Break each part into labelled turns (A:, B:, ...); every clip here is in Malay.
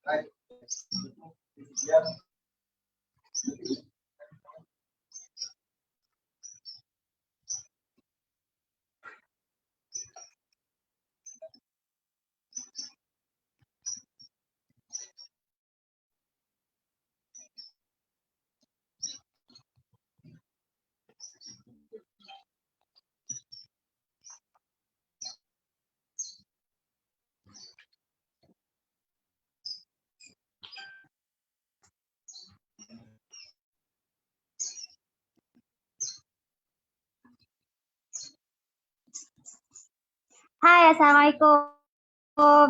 A: Hai, Assalamualaikum.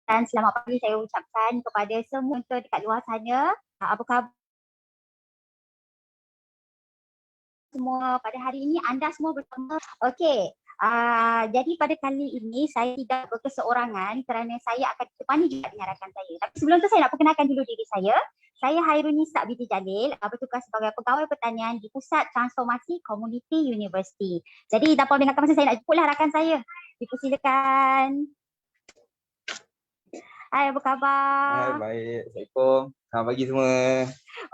A: Dan selamat pagi saya ucapkan kepada semua penonton dekat luar sana. Apa khabar semua pada hari ini? Anda semua bersama. Okey. Jadi pada kali ini saya tidak berkeseorangan kerana saya akan ditemani juga dengan rakan saya. Tapi sebelum tu saya nak perkenalkan dulu diri saya. Saya Hairunisa binti Jalil, bertugas sebagai pegawai pertanian di Pusat Transformasi Community University. Jadi tanpa melengahkan masa, saya nak jemputlah rakan saya. Dipersilakan. Hai, apa khabar?
B: Hai, baik. Assalamualaikum. Selamat pagi semua.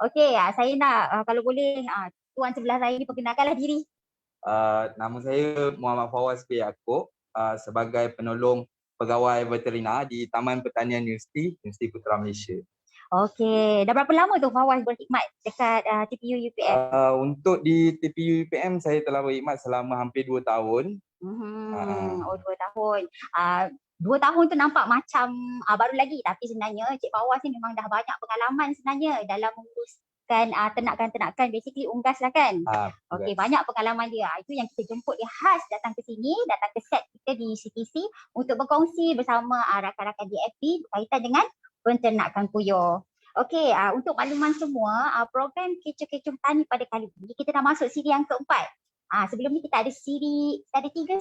A: Okey, saya nak kalau boleh tuan sebelah saya ni perkenalkanlah diri.
B: Nama saya Muhammad Fawaz bin Yaakob, sebagai penolong pegawai veterina di Taman Pertanian Universiti Putra Malaysia.
A: Okey, dah berapa lama tu Fawaz berkhidmat dekat TPU UPM?
B: Untuk di TPU UPM saya telah berkhidmat selama hampir 2 tahun.
A: Oh, 2 tahun. 2 tahun tu nampak macam baru lagi, tapi sebenarnya Cik Fawaz ni memang dah banyak pengalaman sebenarnya dalam menguruskan ternakan-ternakan, basically unggas lah kan. Okey, banyak pengalaman dia. Itu yang kita jemput dia khas datang ke sini, datang ke set kita di CTC untuk berkongsi bersama rakan-rakan DFP berkaitan dengan penternakan puyuh. Okey, untuk makluman semua, program Kecoh-Kecoh Tani pada kali ini kita dah masuk siri yang keempat. Sebelum ni kita ada 3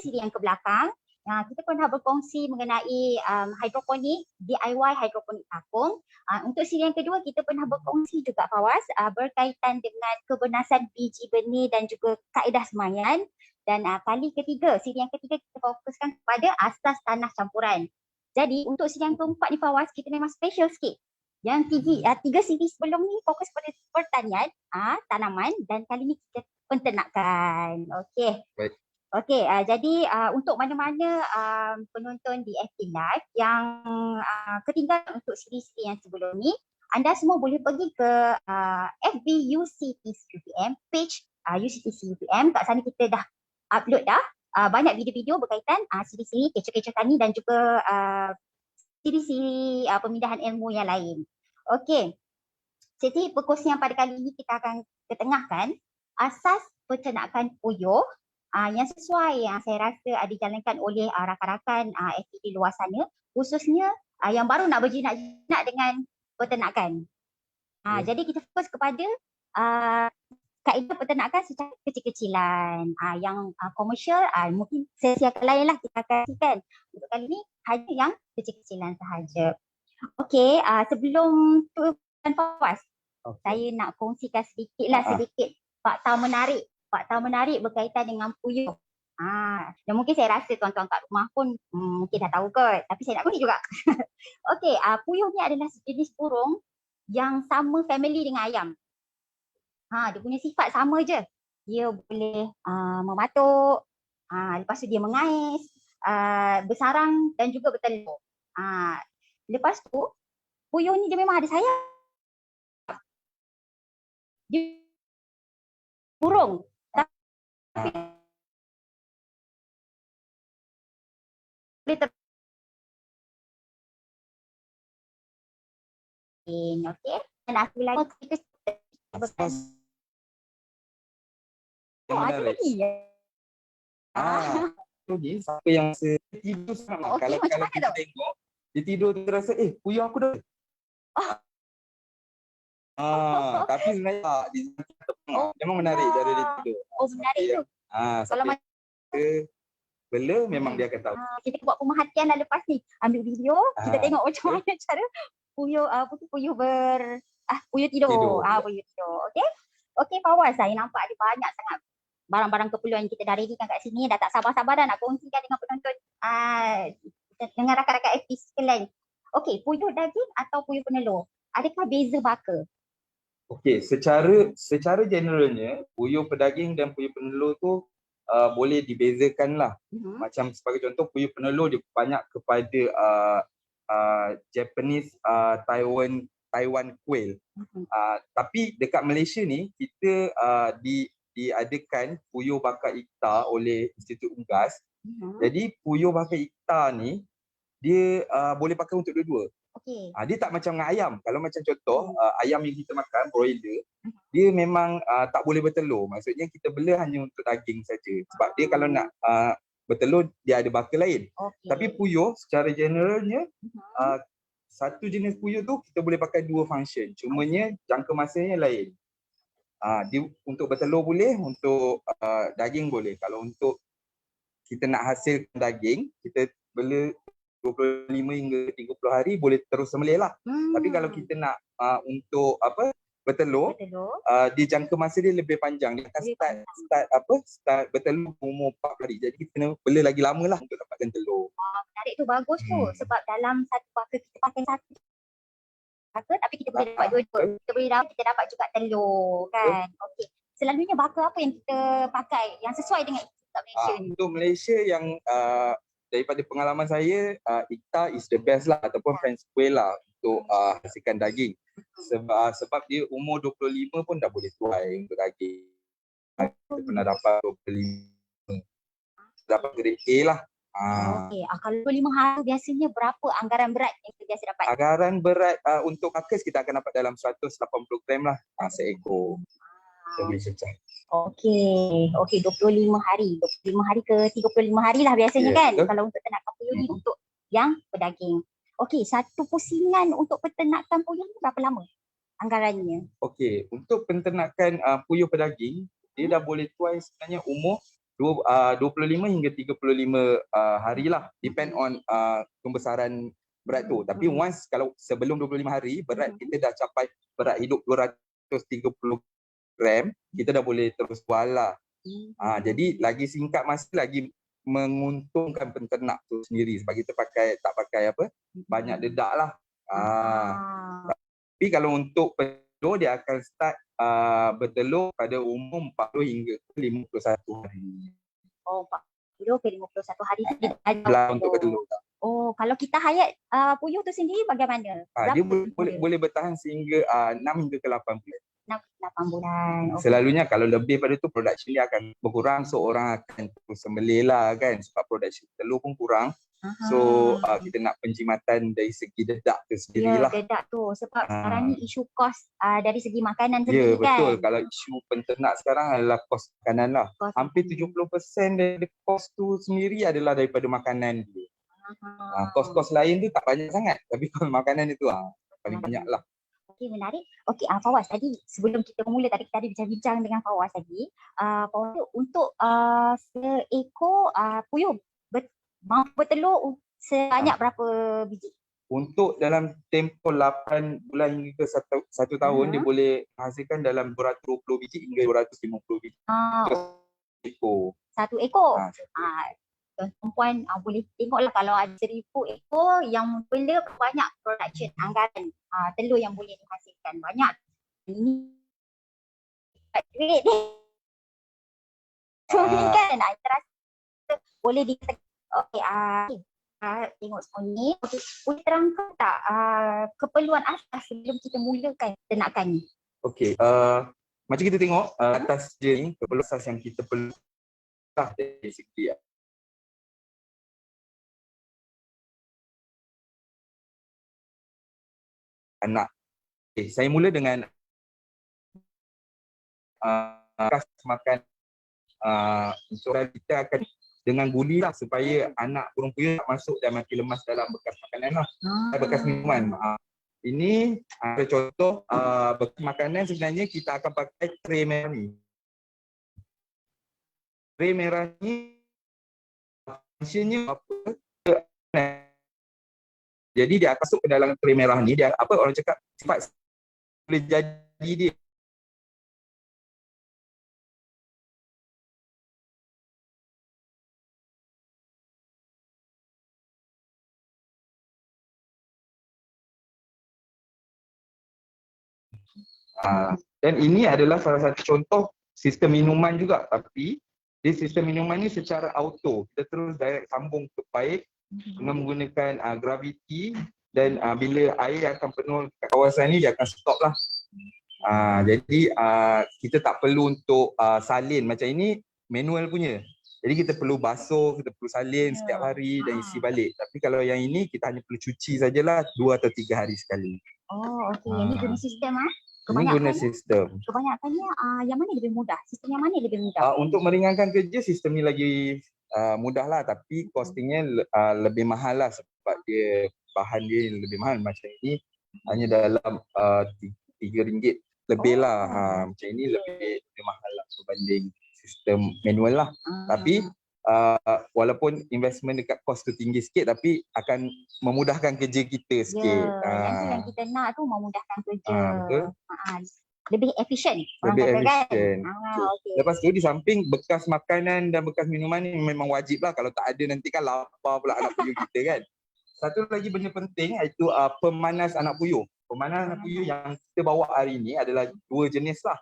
A: siri yang ke belakang. Kita pernah berkongsi mengenai hidroponik, DIY hidroponik takung. Untuk siri yang kedua kita pernah berkongsi juga Fawaz berkaitan dengan kebernasan biji benih dan juga kaedah semaian. Dan siri yang ketiga kita fokuskan kepada asas tanah campuran. Jadi untuk siri yang keempat ni Fawaz, kita memang special sikit. Yang tiga siri sebelum ni fokus pada pertanian, tanaman, dan kali ni kita penternakan. Okey.
B: Baik.
A: Okey, jadi untuk mana-mana penonton di FB Live yang ketinggalan untuk siri-siri yang sebelum ni, anda semua boleh pergi ke FB UCTC UPM, page UCTC UPM. Kat sana kita dah upload banyak video-video berkaitan siri-siri Kecoh-Kecoh Tani dan juga siri-siri pemindahan ilmu yang lain. Okey. Jadi perkongsian pada kali ini kita akan ketengahkan asas penternakan puyuh yang sesuai yang saya rasa dijalankan oleh rakan-rakan FP di luar sana, khususnya yang baru nak berjinak-jinak dengan peternakan. Jadi kita fokus kepada kaedah peternakan secara kecil-kecilan. Yang komersial mungkin sesi yang lain lah kita akan kasihkan. Untuk kali ni hanya yang kecil-kecilan sahaja. Okey, sebelum tu Fawaz, saya nak kongsikan sedikit fakta menarik berkaitan dengan puyuh. Dan mungkin saya rasa tuan-tuan kat rumah pun mungkin dah tahu kot, tapi saya nak kongsi juga. Okey, puyuh ni adalah sejenis burung yang sama family dengan ayam. Dia punya sifat sama je. Dia boleh mematuk, lepas tu dia mengais, bersarang dan juga bertelur. Lepas tu puyuh ni dia memang ada sayap. Dia burung. Tapi boleh okey. Dan aku lagi ada lagi ya.
B: Okey, siapa yang tidur sangat. Kalau kita tengok dia tidur tu rasa puyuh aku dah. Tapi sebenarnya memang menarik cara dia tidur.
A: Menarik tu. Kalau
B: bela memang dia akan tahu.
A: Kita buat pemerhatian lepas ni. Ambil video, kita tengok macam mana cara puyuh puyuh tidur. Puyuh tidur. Okey. Okey Fawaz, saya nampak ada banyak sangat barang-barang keperluan yang kita dah readykan kat sini. Dah tak sabar-sabar dah nak kongsikan dengan penonton dengan rakan-rakan FP sekalian. Okey, puyuh daging atau puyuh penelur? Adakah beza baka?
B: Okey, secara generalnya puyuh pedaging dan puyuh penelur tu boleh dibezakan lah. Macam sebagai contoh, puyuh penelur dia banyak kepada Japanese Taiwan quail. Tapi dekat Malaysia ni kita diadakan puyuh bakar iktar oleh Institut Unggas. Jadi puyuh bakar iktar ni dia boleh pakai untuk dua-dua.
A: Okey.
B: Dia tak macam dengan ayam. Kalau macam contoh ayam yang kita makan broiler, dia memang tak boleh bertelur. Maksudnya kita bela hanya untuk daging saja. Sebab dia kalau nak bertelur dia ada baka lain.
A: Okey.
B: Tapi puyuh secara generalnya satu jenis puyuh tu kita boleh pakai dua function. Cumanya jangka masanya lain. Dia untuk bertelur boleh, untuk daging boleh. Kalau untuk kita nak hasilkan daging, kita bela 25 hingga 30 hari boleh terus sembelih lah. Tapi kalau kita nak untuk bertelur, dia jangka masa dia lebih panjang. Dia akan start bertelur umur 4 hari. Jadi kita kena bela lagi lama lah untuk dapatkan telur.
A: Menarik tu, bagus tu. Sebab dalam satu baka kita pakai satu baka, tapi kita boleh dapat dua-dua. Kita boleh dapat, kita dapat juga telur kan. Okey. Selalunya baka apa yang kita pakai yang sesuai dengan iklim Malaysia ni?
B: Untuk Malaysia yang daripada pengalaman saya, iktar is the best lah, ataupun French quail lah untuk hasilkan daging. Sebab dia umur 25 pun dah boleh tuai untuk daging. Kita pernah dapat 25. Dapat grade A lah.
A: Okey. Kalau 25 hari biasanya berapa anggaran berat yang kita biasa dapat?
B: Anggaran berat untuk carcass kita akan dapat dalam 180 gram lah seekor. Kita boleh cecah.
A: Okey, 25 hari. 25 hari ke 35 hari lah biasanya kan.
B: Betul.
A: Kalau untuk ternakan puyuh ni untuk yang pedaging. Okey, satu pusingan untuk peternakan puyuh ni berapa lama anggarannya?
B: Okey, untuk penternakan puyuh pedaging, dia dah boleh tuai sebenarnya umur 25 hingga 35 hari lah. Depend on pembesaran berat tu. Tapi once kalau sebelum 25 hari, berat kita dah capai berat hidup 230 gram, kita dah boleh terus jual lah. Jadi lagi singkat masa, lagi menguntungkan penternak tu sendiri sebab kita tak pakai banyak dedak lah. Tapi kalau untuk telur, dia akan start bertelur pada umur 40 hingga 51 hari.
A: 40 ke 51 hari tu dia
B: Belah untuk bertelur.
A: Kalau kita hayat puyuh tu sendiri bagaimana?
B: Dia boleh bertahan sehingga 6 hingga ke 8 bulan.
A: 8 bulan.
B: Selalunya kalau lebih pada tu, production dia akan berkurang. So orang akan terus sembelih lah kan, sebab production telur pun kurang. So kita nak penjimatan dari segi dedak tu sendirilah.
A: Ya, dedak tu. Sebab sekarang ni isu kos dari segi makanan
B: sendiri kan. Ya, betul. Kalau
A: kan?
B: isu penternak sekarang adalah kos makanan lah. Hampir 70% dari kos tu sendiri adalah daripada makanan dia. Kos-kos lain tu tak banyak sangat. Tapi kos makanan itu paling banyak lah.
A: Okey, menarik. Okey, Fawaz, tadi sebelum kita mula tadi kita ada bincang-bincang dengan Fawaz tadi. Fawaz untuk seekor puyuh mampu bertelur sebanyak berapa biji?
B: Untuk dalam tempoh 8 bulan hingga 1 tahun, dia boleh menghasilkan dalam 220 biji hingga 250 biji.
A: Satu ekor. Perempuan boleh tengoklah kalau ada 1,000 ekor yang bela banyak production anggaran telur yang boleh dihasilkan banyak. Ini duit ni. So ni kan terasa boleh dikatakan tengok semua ni. Boleh terangkan tak keperluan asas sebelum kita mulakan ternakan ni?
B: Okey, macam kita tengok atas je ni, keperluan asas yang kita perlu dari segi anak. Saya mula dengan makan. Kita akan dengan guli lah supaya anak burung puyuh tak masuk dan mati lemas dalam bekas makanan lah. Bekas minuman. Ini ada contoh bekas makanan. Sebenarnya kita akan pakai tray merah ni. Tray merah ni fungsinya apa? Jadi dia akan masuk ke dalam tray merah ni, dia orang cakap sifat boleh jadi dia Dan ini adalah salah satu contoh sistem minuman juga, tapi di sistem minuman ni secara auto. Kita terus direct sambung ke pipe dengan menggunakan gravity, dan bila air akan penuh kat kawasan ni dia akan stop lah. Jadi kita tak perlu untuk salin macam ini, manual punya. Jadi kita perlu basuh, kita perlu salin setiap hari dan isi balik. Tapi kalau yang ini kita hanya perlu cuci sajalah 2 atau 3 hari sekali.
A: Oh, okey. Ini guna sistem
B: Ini guna sistem.
A: Kebanyakannya yang mana lebih mudah? Sistem yang mana lebih mudah?
B: Untuk meringankan kerja, sistem ni lagi mudah lah, tapi costingnya lebih mahal lah sebab dia bahan dia lebih mahal. Macam ini hanya dalam RM3 lebih lah. Macam ini lebih mahal lah berbanding sistem manual lah. Tapi walaupun investment dekat kos tu tinggi sikit, tapi akan memudahkan kerja kita sikit.
A: Yang kita nak tu memudahkan kerja.
B: Betul.
A: Lebih efisien.
B: Lebih efisien.
A: Okay.
B: Lepas tu di samping bekas makanan dan bekas minuman ni memang wajib lah. Kalau tak ada nanti kan lapar pula anak puyuh kita kan. Satu lagi benda penting iaitu pemanas anak puyuh. Pemanas anak puyuh yang kita bawa hari ni adalah 2 jenis lah.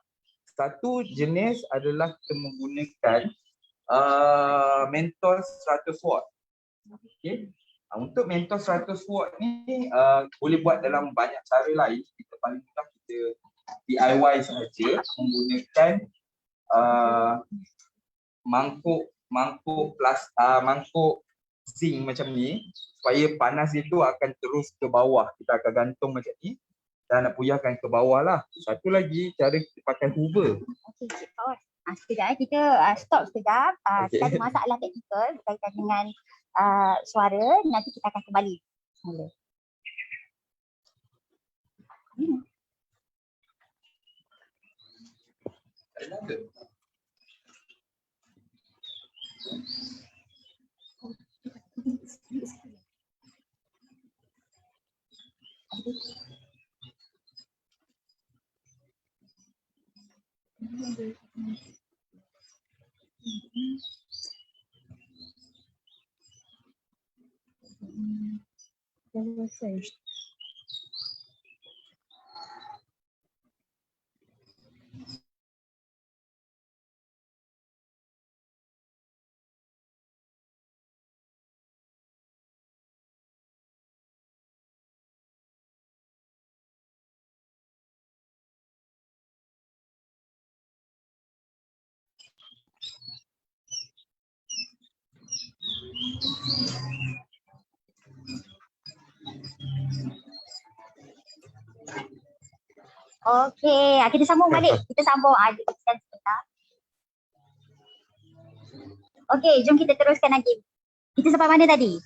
B: Satu jenis adalah kita menggunakan Mentos 100 watt. Okay. Untuk Mentos 100 watt ni boleh buat dalam banyak cara lain. Kita paling mudah kita DIY sahaja menggunakan mangkuk zinc macam ni, supaya panas itu akan terus ke bawah. Kita akan gantung macam ni dan anak puyuh akan ke bawah lah. Satu lagi cara kita pakai hoover.
A: Okey, kawan. Sekejap kita stop sekejap. Kita ada masalah teknikal berkaitan dengan suara. Nanti kita akan kembali. Mula. Okey, kita sambung balik. Kita sambung sekian sebentar. Okey, jom kita teruskan lagi. Kita sampai mana tadi?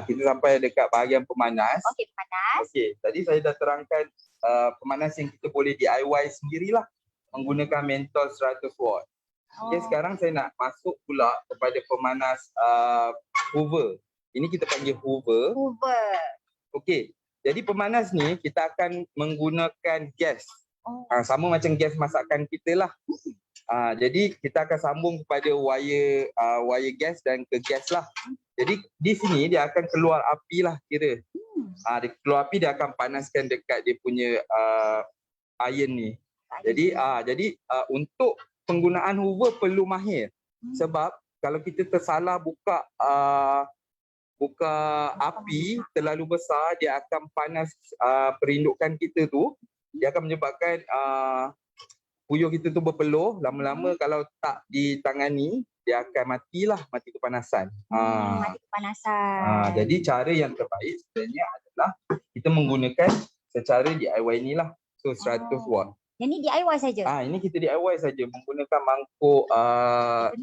B: Kita sampai dekat bahagian pemanas.
A: Okey, pemanas.
B: Okey, tadi saya dah terangkan pemanas yang kita boleh DIY sendirilah menggunakan Mentos 100 watt. Okey, sekarang saya nak masuk pula kepada pemanas hoover. Ini kita panggil hoover.
A: Hoover.
B: Okey, jadi pemanas ni kita akan menggunakan gas. Sama macam gas masakan kita lah. Jadi kita akan sambung kepada wire gas dan ke gas lah. Jadi di sini dia akan keluar api lah kira. Dia keluar api, dia akan panaskan dekat dia punya iron ni. Jadi untuk penggunaan hoover perlu mahir. Sebab kalau kita tersalah buka api terlalu besar, dia akan panas perindukan kita tu. Dia akan menyebabkan puyuh kita tu berpeluh. Lama-lama kalau tak ditangani, dia akan mati kepanasan.
A: Mati kepanasan.
B: Jadi cara yang terbaik sebenarnya adalah kita menggunakan secara DIY ni lah. So 100 watt.
A: Yang ni DIY saja?
B: Ini kita DIY saja menggunakan mangkuk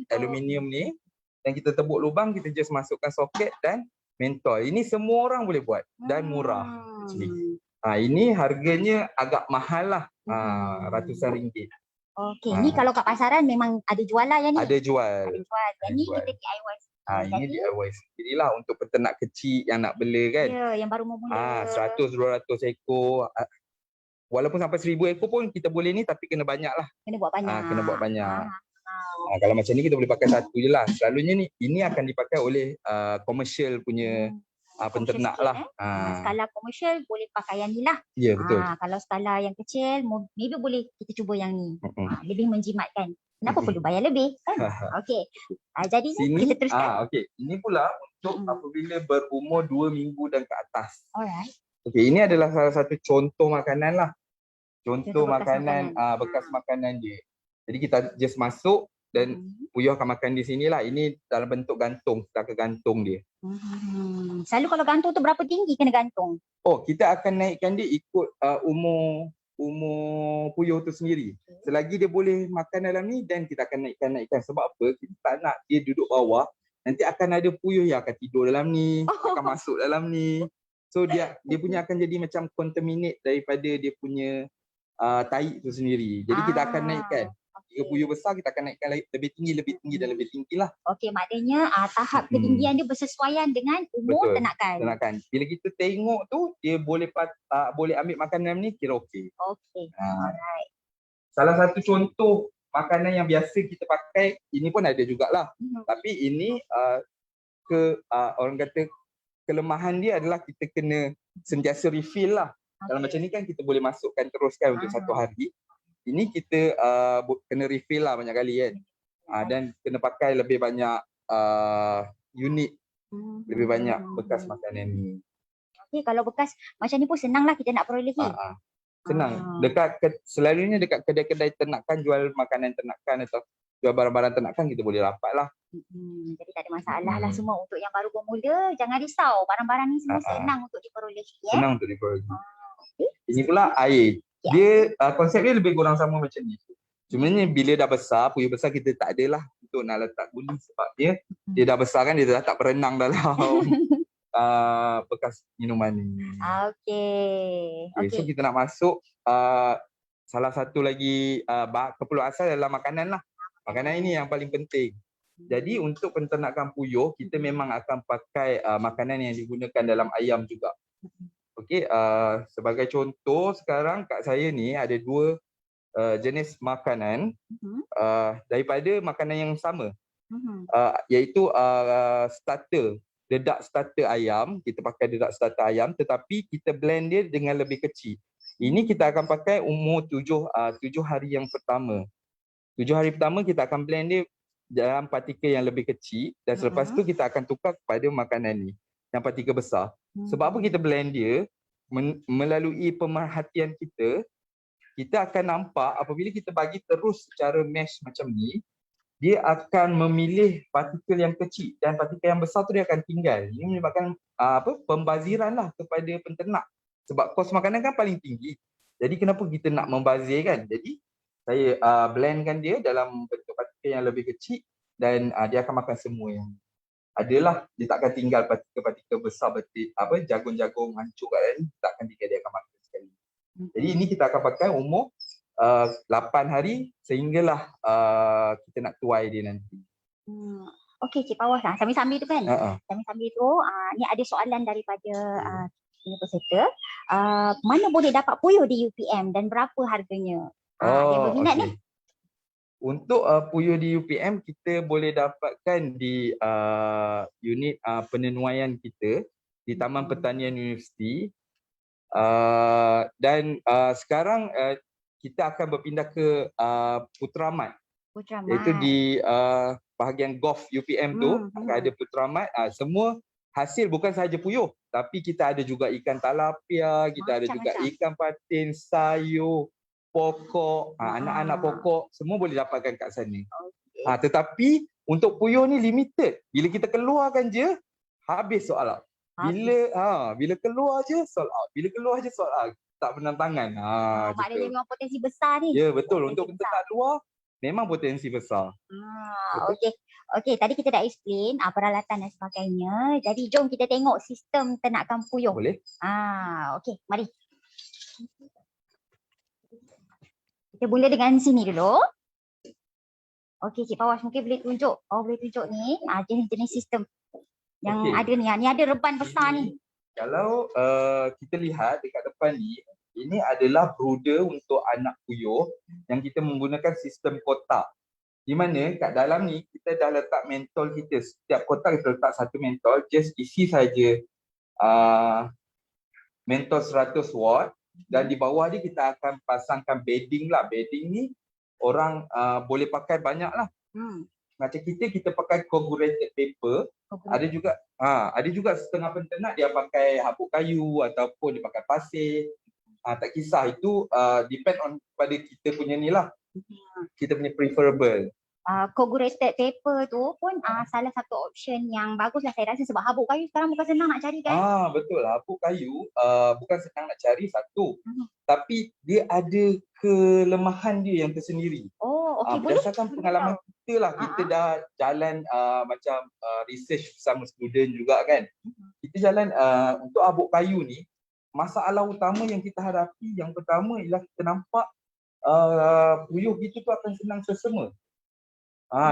B: aluminium ni. Dan kita tebuk lubang, kita just masukkan soket dan mentol. Ini semua orang boleh buat dan murah. Actually. Ini harganya agak mahal lah, ratusan ringgit.
A: Okey, ni kalau kat pasaran memang ada jual lah yang ni?
B: Ada jual.
A: Yang ni kita DIY.
B: Ini DIY sendirilah untuk peternak kecil yang nak bela kan.
A: Ya, yang baru memula.
B: 100-200 ekor. Walaupun sampai 1000 ekor pun kita boleh ni, tapi kena banyak lah.
A: Kena buat banyak.
B: Kena buat banyak. Kalau macam ni kita boleh pakai satu je lah. Selalunya ni ini akan dipakai oleh komersial punya Penternak lah.
A: Skala komersial boleh pakai yang ni lah.
B: Ya, betul.
A: Kalau skala yang kecil, maybe boleh kita cuba yang ni. Lebih menjimatkan. Kenapa perlu bayar lebih? Kan? Okey. Jadi kita teruskan.
B: Okey. Ini pula untuk apabila berumur 2 minggu dan ke atas.
A: Alright.
B: Okey, ini adalah salah satu contoh makanan lah. Contoh
A: bekas
B: makanan, bekas makanan dia. Jadi kita just masuk dan Puyuh akan makan di sini lah. Ini dalam bentuk gantung, setakat gantung dia.
A: Selalu kalau gantung tu berapa tinggi kena gantung?
B: Oh, kita akan naikkan dia ikut umur Puyuh tu sendiri. Selagi dia boleh makan dalam ni, dan kita akan naikkan. Sebab apa? Kita tak nak dia duduk bawah. Nanti akan ada Puyuh yang akan tidur dalam ni, akan masuk dalam ni. So dia punya akan jadi macam contaminate daripada dia punya tahi tu sendiri. Jadi kita akan naikkan. Jika Puyuh besar, kita akan naikkan lebih tinggi lah.
A: Okey, maknanya tahap ketinggian dia bersesuaian dengan umur ternakan.
B: Bila kita tengok tu, dia boleh ambil makanan ni, kira okey.
A: Okey. Alright.
B: Salah satu contoh makanan yang biasa kita pakai, ini pun ada jugalah. Tapi ini orang kata kelemahan dia adalah kita kena sentiasa refill lah. Kalau macam ni kan kita boleh masukkan teruskan untuk 1 hari. Ini kita kena refill lah banyak kali kan. Dan kena pakai lebih banyak unit, lebih banyak bekas makanan ni.
A: Okey, kalau bekas macam ni pun senang lah kita nak perolehi.
B: Senang. Selalunya dekat kedai-kedai ternakan jual makanan ternakan atau jual barang-barang ternakan, kita boleh dapat lah.
A: Jadi tak ada masalah lah semua. Untuk yang baru bermula, jangan risau. Barang-barang ni semua senang untuk diperolehi.
B: Senang untuk diperolehi. Ini pula air. Dia konsep dia lebih kurang sama macam ni. Cumanya bila dah besar, Puyuh besar, kita tak adalah untuk nak letak guni sebab dia dah besar kan, dia dah tak berenang dalam bekas minuman ni. Okay. So kita nak masuk salah satu lagi keperluan asal adalah makanan lah. Makanan ini yang paling penting. Jadi untuk penternakan Puyuh, kita memang akan pakai makanan yang digunakan dalam ayam juga. Okey, sebagai contoh sekarang kat saya ni ada 2 jenis makanan daripada makanan yang sama, iaitu starter, dedak starter ayam. Kita pakai dedak starter ayam, tetapi kita blend dia dengan lebih kecil. Ini kita akan pakai umur 7 hari yang pertama. 7 hari pertama kita akan blend dia dalam partikel yang lebih kecil, dan selepas tu kita akan tukar kepada makanan ni yang partikel besar. Sebab apa kita blend dia? Melalui pemerhatian kita akan nampak apabila kita bagi terus secara mesh macam ni, dia akan memilih partikel yang kecil, dan partikel yang besar tu dia akan tinggal. Ini menyebabkan pembaziran lah kepada penternak. Sebab kos makanan kan paling tinggi. Jadi kenapa kita nak membazir kan? Jadi saya blendkan dia dalam bentuk partikel yang lebih kecil, dan dia akan makan semua yang adalah. Dia takkan tinggal partikel-partikel besar jagung-jagung hancur kat dalam ni, takkan tinggal, dia akan makan sekali. Jadi ini kita akan pakai umur 8 hari sehinggalah kita nak tuai dia nanti.
A: Okey, Cik Fawaz, sambil-sambil tu kan. Sambil-sambil tu ni ada soalan daripada peserta. Mana boleh dapat Puyuh di UPM dan berapa harganya? Dia berminat ni.
B: Untuk Puyuh di UPM, kita boleh dapatkan di unit penenuaian kita di Taman Pertanian Universiti. Dan sekarang kita akan berpindah ke Putramat. Iaitu di bahagian golf UPM tu akan ada Putramat. Semua hasil bukan sahaja Puyuh, tapi kita ada juga ikan talapia, kita ada juga ikan patin, sayur, pokok, anak-anak pokok, semua boleh dapatkan kat sana. Tetapi untuk Puyuh ni limited. Bila kita keluarkan je, habis soal out. Bila keluar je sold out. Tak penantangan.
A: Maknanya memang potensi besar ni.
B: Ya, betul. Untuk penternak luar memang potensi besar.
A: Okey, tadi kita dah explain peralatan dan sebagainya. Jadi jom kita tengok sistem ternakan Puyuh.
B: Boleh?
A: Okey, mari. Kita mula dengan sini dulu. Okey, Cik Fawaz mungkin boleh tunjuk. Boleh tunjuk ni jenis-jenis sistem yang ada ni. Ni ada reban besar ni.
B: Kalau kita lihat dekat depan ni, ini adalah brooder untuk anak Puyuh yang kita menggunakan sistem kotak. Di mana kat dalam ni kita dah letak mentol kita. Setiap kotak kita letak satu mentol, just isi saja Mentos 100 watt, dan di bawah dia kita akan pasangkan bedding lah. Bedding ni orang boleh pakai banyak lah. Macam kita pakai corrugated paper. Ada juga setengah penternak dia pakai habuk kayu ataupun dia pakai pasir. Tak kisah, itu depend on pada kita punya ni lah. Kita punya preferable.
A: Corrugated paper tu pun salah satu option yang bagus lah saya rasa, sebab habuk kayu sekarang bukan senang nak cari kan.
B: Betul, habuk kayu bukan senang nak cari satu, tapi dia ada kelemahan dia yang tersendiri. Berdasarkan pengalaman kita lah, kita dah jalan macam research bersama student juga kan. Kita jalan untuk habuk kayu ni, masalah utama yang kita hadapi yang pertama ialah kita nampak puyuh kita tu akan senang sesama.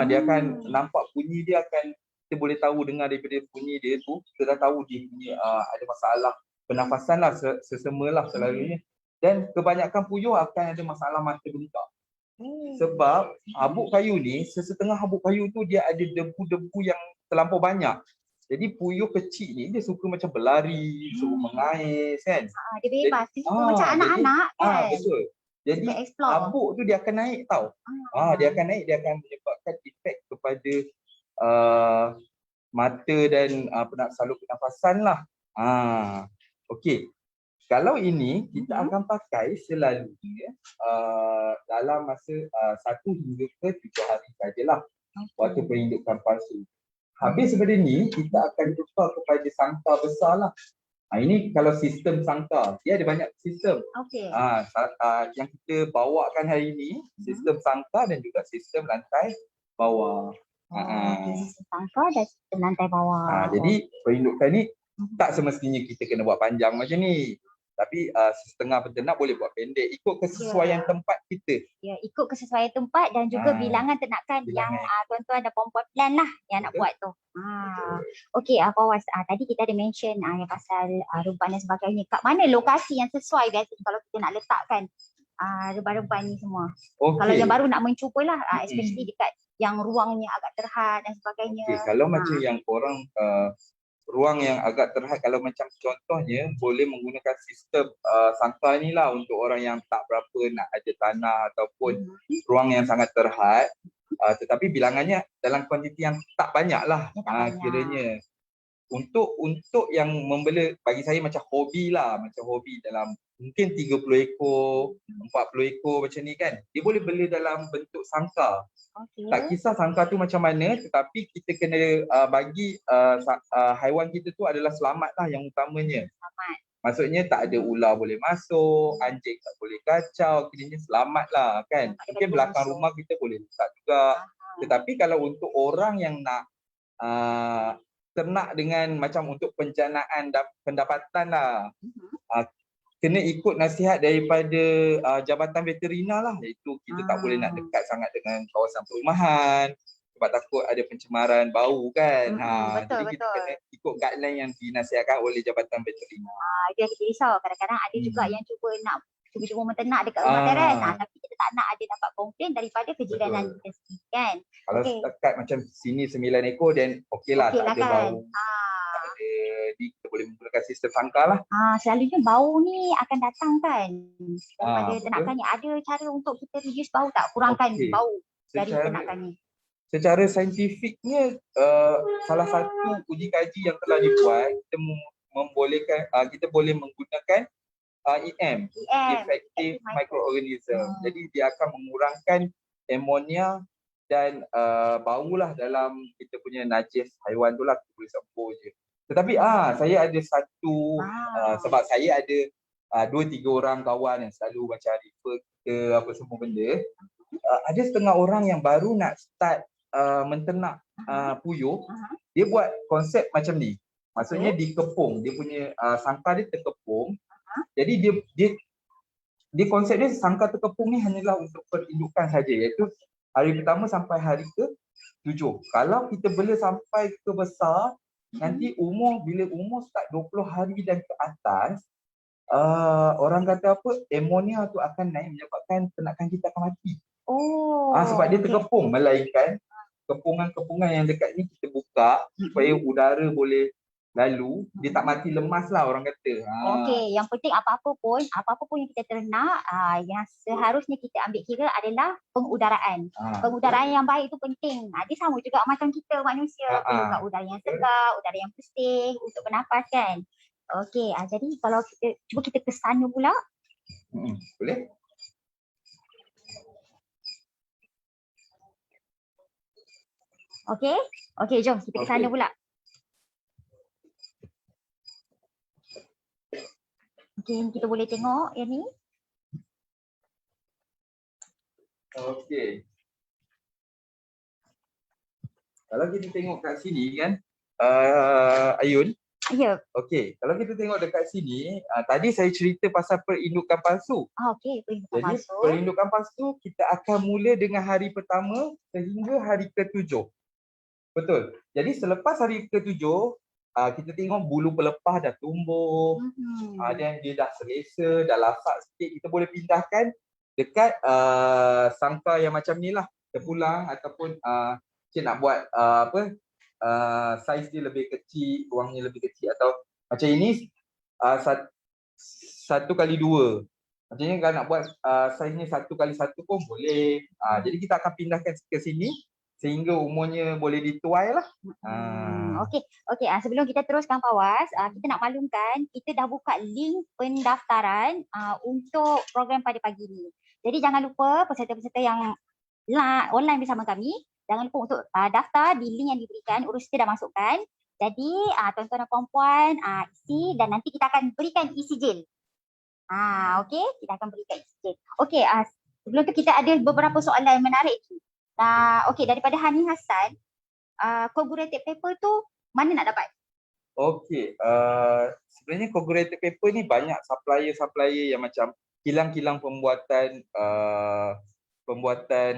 B: Dia akan nampak bunyi dia akan, kita boleh tahu dengar daripada bunyi dia tu, kita dah tahu dia punya ada masalah pernafasan lah, sesama lah selalunya. Dan kebanyakan puyuh akan ada masalah mata bengkak. Sebab habuk kayu ni, setengah habuk kayu tu dia ada debu-debu yang terlampau banyak. Jadi puyuh kecil ni dia suka macam berlari, suka mengais kan.
A: Dia bebas, dia suka macam anak-anak kan.
B: Betul. Jadi habuk tu dia akan naik tau. Dia akan naik, dia akan menyebabkan efek kepada mata dan salur pernafasan lah. Okey. Kalau ini kita akan pakai selalunya dalam masa 1 hingga ke 3 hari sajalah waktu perindukan palsu. Habis daripada ni kita akan tukar kepada sangkar besar lah. Ini kalau sistem sangkar, dia ada banyak sistem. Yang kita bawakan hari ini, sistem sangkar dan juga sistem lantai bawah.
A: Sistem sangkar dan sistem lantai bawah.
B: Jadi perindukan ni tak semestinya kita kena buat panjang macam ni. Tapi setengah penternak boleh buat pendek, ikut kesesuaian tempat kita.
A: Ikut kesesuaian tempat dan juga bilangan ternakan yang tuan-tuan dan puan-puan plan lah yang nak buat tu. Okey, Fawaz, tadi kita ada mention yang pasal rumpan dan sebagainya. Kat mana lokasi yang sesuai biasanya kalau kita nak letakkan rumpan-rumpan ni semua? Kalau yang baru nak mencuba lah, especially dekat yang ruangnya agak terhad dan sebagainya.
B: Kalau macam yang korang ruang yang agak terhad, kalau macam contohnya boleh menggunakan sistem sangkar ni lah untuk orang yang tak berapa nak ada tanah ataupun ruang yang sangat terhad, tetapi bilangannya dalam kuantiti yang tak banyak lah kiranya. Untuk yang membela, bagi saya macam hobi lah, macam hobi dalam mungkin 30 ekor, 40 ekor macam ni kan, dia boleh bela dalam bentuk sangkar. Tak kisah sangkar tu macam mana, tetapi kita kena bagi haiwan kita tu adalah selamat lah yang utamanya. Maksudnya tak ada ular boleh masuk, anjing tak boleh kacau, kiranya selamat lah kan. Mungkin belakang rumah kita boleh letak juga. Tetapi kalau untuk orang yang nak ternak dengan macam untuk penjanaan pendapatan lah, kena ikut nasihat daripada Jabatan Veterina lah, iaitu kita tak boleh nak dekat sangat dengan kawasan perumahan sebab takut ada pencemaran bau kan. Jadi kita kena ikut guideline yang dinasihatkan oleh Jabatan Veterina.
A: Itu yang kita risau, kadang-kadang ada juga yang cuba menternak dekat rumah teres, tapi kita tak nak ada dapat komplain daripada kejiranan kita sendiri kan.
B: Kalau setakat macam sini 9 ekor dan okeylah, tak ada
A: kan
B: bau. Kita boleh menggunakan sistem sangkar lah.
A: Selalunya bau ni akan datang kan daripada ternakan ni. Ada cara untuk kita reduce bau tak? Kurangkan bau dari ternakan ni.
B: Secara saintifiknya, salah satu uji kaji yang telah dibuat, kita membolehkan kita boleh menggunakan EM, effective microorganism. Jadi dia akan mengurangkan amonia dan bau lah dalam kita punya najis haiwan tu lah, kita boleh sembuh je. Tetapi saya ada satu, sebab saya ada 2-3 orang kawan yang selalu macam refer kita apa semua benda. Ada setengah orang yang baru nak start menternak puyuh, dia buat konsep macam ni. Maksudnya dikepung, dia punya sangkar dia terkepung. Jadi dia konsep dia sangkar terkepung ni hanyalah untuk perindukan saja, iaitu hari pertama sampai hari ke-7. Kalau kita bela sampai ke besar, nanti bila umur start 20 hari dan ke atas, orang kata apa, amonia tu akan naik menyebabkan ternakan kita akan mati. Sebab dia terkepung, melainkan kepungan-kepungan yang dekat ni kita buka supaya udara boleh lalu dia tak mati lemas lah orang kata.
A: Okey, yang penting apa-apa pun yang kita ternak, yang seharusnya kita ambil kira adalah pengudaraan. Pengudaraan yang baik itu penting. Dia sama juga macam kita manusia, perlukan udara yang segar, udara yang bersih untuk bernafas kan. Okey, jadi kalau kita ke sana pula.
B: Boleh?
A: Okey, jom kita ke sana pula. Mungkin kita boleh tengok yang ni.
B: Okey. Kalau kita tengok kat sini kan, Ayun.
A: Ya.
B: Okey, kalau kita tengok dekat sini, tadi saya cerita pasal perindukan palsu.
A: Okey, perindukan palsu.
B: Jadi perindukan palsu kita akan mula dengan hari pertama sehingga hari ke-7. Betul. Jadi selepas hari ke-7, kita tengok bulu pelepah dah tumbuh, dan dia dah selesa, dah lasak sikit, kita boleh pindahkan dekat sangkar yang macam ni lah, terpulang ataupun kita nak buat saiz dia lebih kecil, ruangnya lebih kecil, atau macam ini 1x2. Maksudnya kalau nak buat saiznya 1x1 pun boleh. Jadi kita akan pindahkan ke sini sehingga umurnya boleh dituai lah.
A: Okey. Sebelum kita teruskan Fawaz, kita nak maklumkan kita dah buka link pendaftaran untuk program pada pagi ni. Jadi jangan lupa peserta-peserta yang online bersama kami, jangan lupa untuk daftar di link yang diberikan. Urus kita dah masukkan. Jadi tuan-tuan dan puan-puan isi dan nanti kita akan berikan e-sijil. Okey, kita akan berikan e-sijil. Okey, sebelum tu kita ada beberapa soalan menarik. Okey, daripada Hani Hassan, corrugated paper tu mana nak dapat?
B: Okey, sebenarnya corrugated paper ni banyak supplier yang macam kilang-kilang pembuatan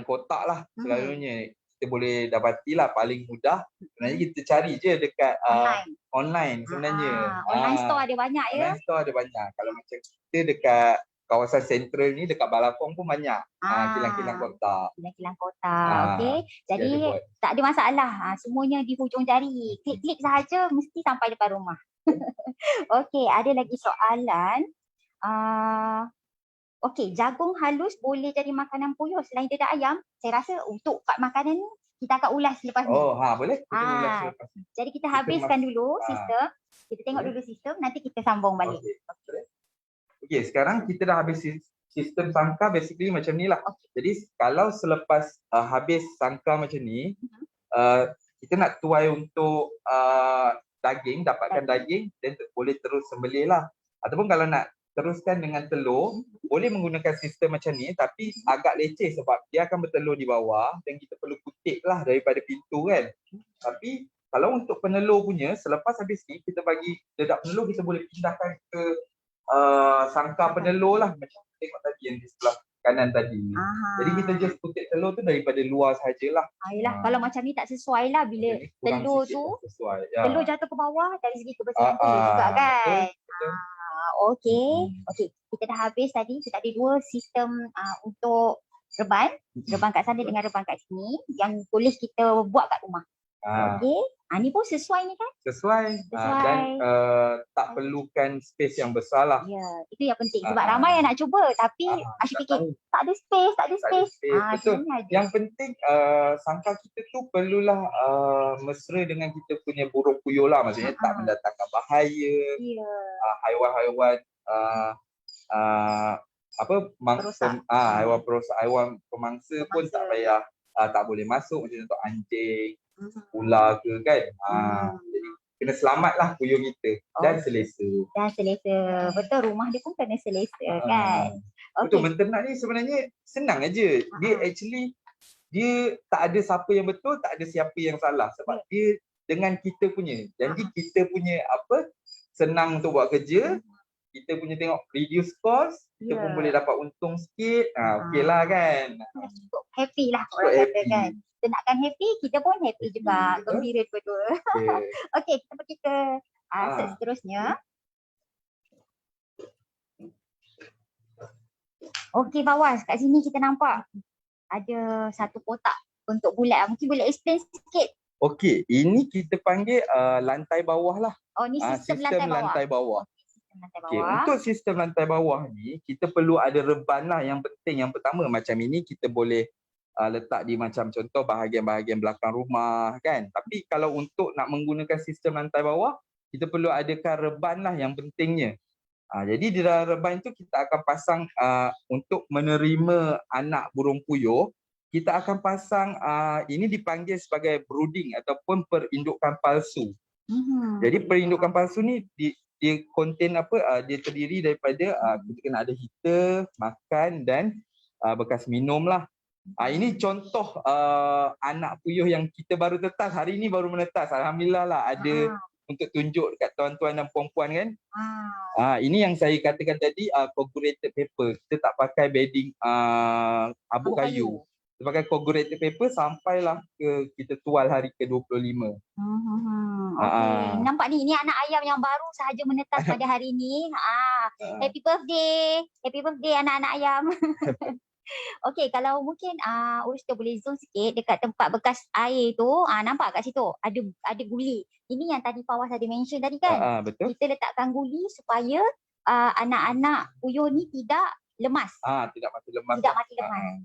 B: kotak lah selalunya. Kita boleh dapatilah paling mudah. Sebenarnya kita cari je dekat online sebenarnya.
A: Online store ada banyak ya?
B: Online store ada banyak. Kalau macam kita dekat kawasan sentral ni, dekat Balakong pun banyak kilang-kilang kotak.
A: Kilang-kilang kotak, okey. Jadi tak ada masalah. Semuanya di hujung jari. Klik-klik sahaja mesti sampai depan rumah. Okey, ada lagi soalan. Okey, jagung halus boleh jadi makanan puyuh selain dedak ayam? Saya rasa untuk part makanan ni kita akan ulas selepas ni.
B: Boleh. Kita ulas selepas ni.
A: Jadi kita habiskan dulu sistem. Kita tengok dulu sistem, nanti kita sambung balik.
B: Okey, sekarang kita dah habis sistem sangkar basically macam ni lah. Jadi kalau selepas habis sangkar macam ni, kita nak tuai untuk daging, dapatkan daging, dan boleh terus sembelih lah. Ataupun kalau nak teruskan dengan telur, boleh menggunakan sistem macam ni, tapi agak leceh sebab dia akan bertelur di bawah dan kita perlu kutip lah daripada pintu kan. Tapi kalau untuk penelur punya, selepas habis ni kita bagi dedak penelur, kita boleh pindahkan ke sangkar penelur lah, macam tengok tadi yang di sebelah kanan tadi. Jadi kita just kutip telur tu daripada luar sajalah.
A: Yelah, kalau macam ni tak sesuai lah bila telur tu telur jatuh ke bawah dari segi kebersihan telur juga kan. Okey, kita dah habis tadi. Kita ada dua sistem untuk reban kat sana dengan reban kat sini yang boleh kita buat kat rumah. Okey, ni pun sesuai ni kan?
B: Sesuai. Dan tak perlukan space yang besar lah.
A: Ya, itu yang penting sebab ramai yang nak cuba tapi asyik fikir tak ada space.
B: Betul. Yang penting sangkar kita tu perlulah mesra dengan kita punya burung puyuh lah. Maksudnya tak mendatangkan bahaya. Haiwan-haiwan haiwan perosak, haiwan pemangsa pun tak payah, tak boleh masuk. Macam contoh anjing, ular ke kan. Jadi kena selamat lah puyuh kita dan selesa.
A: Betul, rumah dia pun kena selesa kan.
B: Betul, menternak ni sebenarnya senang aja. Dia actually dia tak ada siapa yang betul, tak ada siapa yang salah sebab dia dengan kita punya. Jadi kita punya senang untuk buat kerja. Kita punya tengok reduce cost, kita pun boleh dapat untung sikit. Okey lah kan.
A: Happy lah orang kata kan. Kita nakkan happy, kita pun happy juga. Gembira dua-dua. Okey, kita pergi ke set seterusnya. Okey Fawaz, kat sini kita nampak ada satu kotak bentuk bulat. Mungkin boleh explain sikit.
B: Okey, ini kita panggil lantai bawah lah.
A: Oh, ni sistem
B: sistem lantai bawah.
A: Sistem lantai
B: Okey,
A: bawah.
B: untuk sistem lantai bawah ni kita perlu ada reban lah yang penting. Yang pertama macam ini kita boleh letak di macam contoh bahagian-bahagian belakang rumah kan. Tapi kalau untuk nak menggunakan sistem lantai bawah, kita perlu adakan reban lah yang pentingnya. Jadi di dalam reban itu kita akan pasang untuk menerima anak burung puyuh, kita akan pasang ini dipanggil sebagai brooding ataupun perindukan palsu. Jadi perindukan palsu ni dia contain apa? Dia terdiri daripada kita kena ada heater, makan dan bekas minum lah. Ini contoh anak puyuh yang kita baru tetas. Hari ni baru menetas. Alhamdulillah lah ada untuk tunjuk dekat tuan-tuan dan puan-puan kan. Ini yang saya katakan tadi corrugated paper. Kita tak pakai bedding abu kayu. Kita pakai corrugated paper sampailah ke kita tual hari ke-25.
A: Okey, nampak ni, ini anak ayam yang baru sahaja menetas pada hari ini. Happy birthday. Happy birthday anak-anak ayam. Okey, kalau mungkin Urus kita boleh zoom sikit dekat tempat bekas air tu. Nampak kat situ ada guli. Ini yang tadi Fawaz ada mention tadi kan.
B: Betul.
A: Kita letakkan guli supaya anak-anak puyuh ni tidak lemas.
B: Tidak mati lemas.
A: Tidak mati lemas.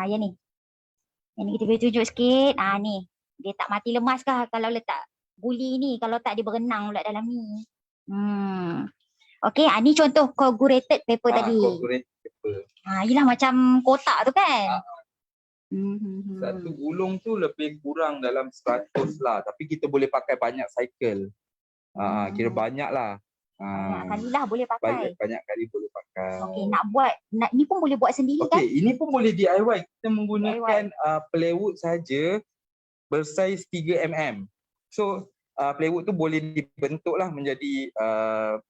A: Yang ni. Yang ni kita boleh tunjuk sikit. Ni. Dia tak mati lemas kah kalau letak guli ni. Kalau tak dia berenang pula dalam ni. Okey, ni contoh corrugated paper tadi.
B: Corrugated paper.
A: Yelah macam kotak tu kan.
B: Satu gulung tu lebih kurang dalam 100 lah. Tapi kita boleh pakai banyak cycle. Kira banyak lah.
A: Banyak kali lah boleh pakai.
B: Banyak kali boleh pakai.
A: Okey, ni pun boleh buat sendiri kan?
B: Okey, ini pun boleh DIY. Kita menggunakan plywood saja bersaiz 3mm. So plywood tu boleh dibentuk lah menjadi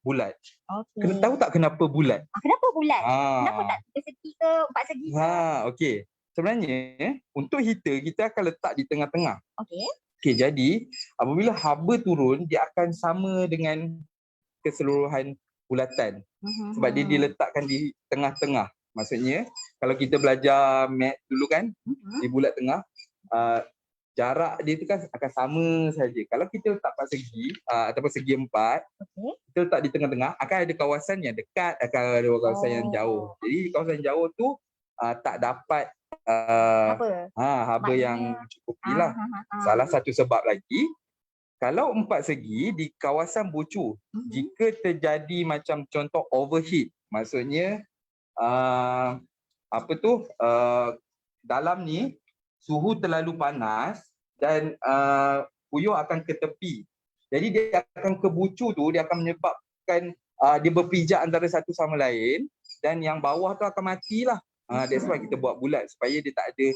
B: bulat.
A: Okay.
B: Tahu tak kenapa bulat?
A: Kenapa bulat? Kenapa tak 3 segi ke 4 segi ke?
B: Okey. Sebenarnya untuk heater kita akan letak di tengah-tengah.
A: Okey.
B: Okey, jadi apabila haba turun dia akan sama dengan keseluruhan bulatan. Sebab dia diletakkan di tengah-tengah. Maksudnya kalau kita belajar mat dulu kan, di bulat tengah, jarak dia tu kan akan sama saja. Kalau kita letak 4 segi ataupun segi 4, kita letak di tengah-tengah, akan ada kawasan yang dekat, akan ada kawasan yang jauh. Jadi kawasan jauh tu tak dapat haba yang mencukupi lah. Salah satu sebab lagi, kalau 4 segi di kawasan bucu, jika terjadi macam contoh overheat, maksudnya dalam ni suhu terlalu panas dan puyuh akan ke tepi. Jadi dia akan ke bucu tu, dia akan menyebabkan dia berpijak antara satu sama lain dan yang bawah tu akan matilah. That's why kita buat bulat supaya dia tak ada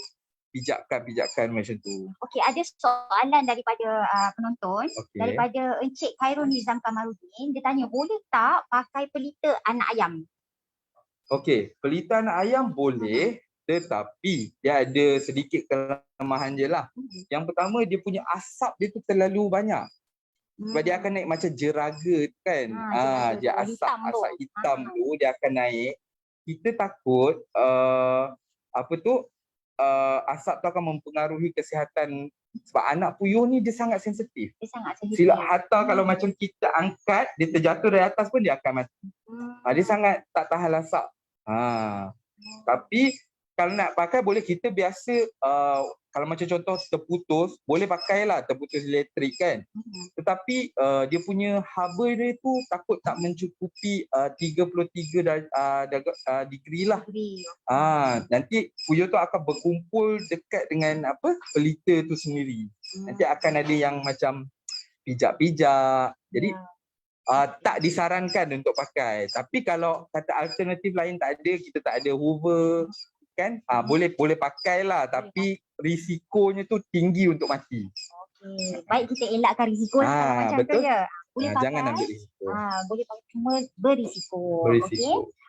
B: pijakan macam tu. Okey,
A: ada soalan daripada penonton, daripada Encik Khairul Nizam Kamarudin. Dia tanya, boleh tak pakai pelita anak ayam?
B: Okey, pelita anak ayam boleh, tetapi dia ada sedikit kelemahan je lah. Yang pertama, dia punya asap dia tu terlalu banyak. Sebab dia akan naik macam jeraga kan. Dia asap hitam tu dia akan naik. Kita takut asap tu akan mempengaruhi kesihatan. Sebab anak puyuh ni dia sangat sensitif. Silap hatta kalau macam kita angkat, dia terjatuh dari atas pun dia akan mati. Dia sangat tak tahan asap. Tapi kalau nak pakai boleh, kita biasa kalau macam contoh terputus, boleh pakailah terputus elektrik kan. Tetapi dia punya haba dia tu takut tak mencukupi 33 degree lah. Nanti puyuh tu akan berkumpul dekat dengan pelita tu sendiri. Nanti akan ada yang macam pijak-pijak. Jadi tak disarankan untuk pakai. Tapi kalau kata alternatif lain tak ada, kita tak ada hoover kan, boleh pakailah, tapi risikonya tu tinggi untuk mati.
A: Okey, baik kita elakkan risiko macam tu je. Boleh pakai. Jangan ambil risiko. Boleh pakai, cuma berisiko.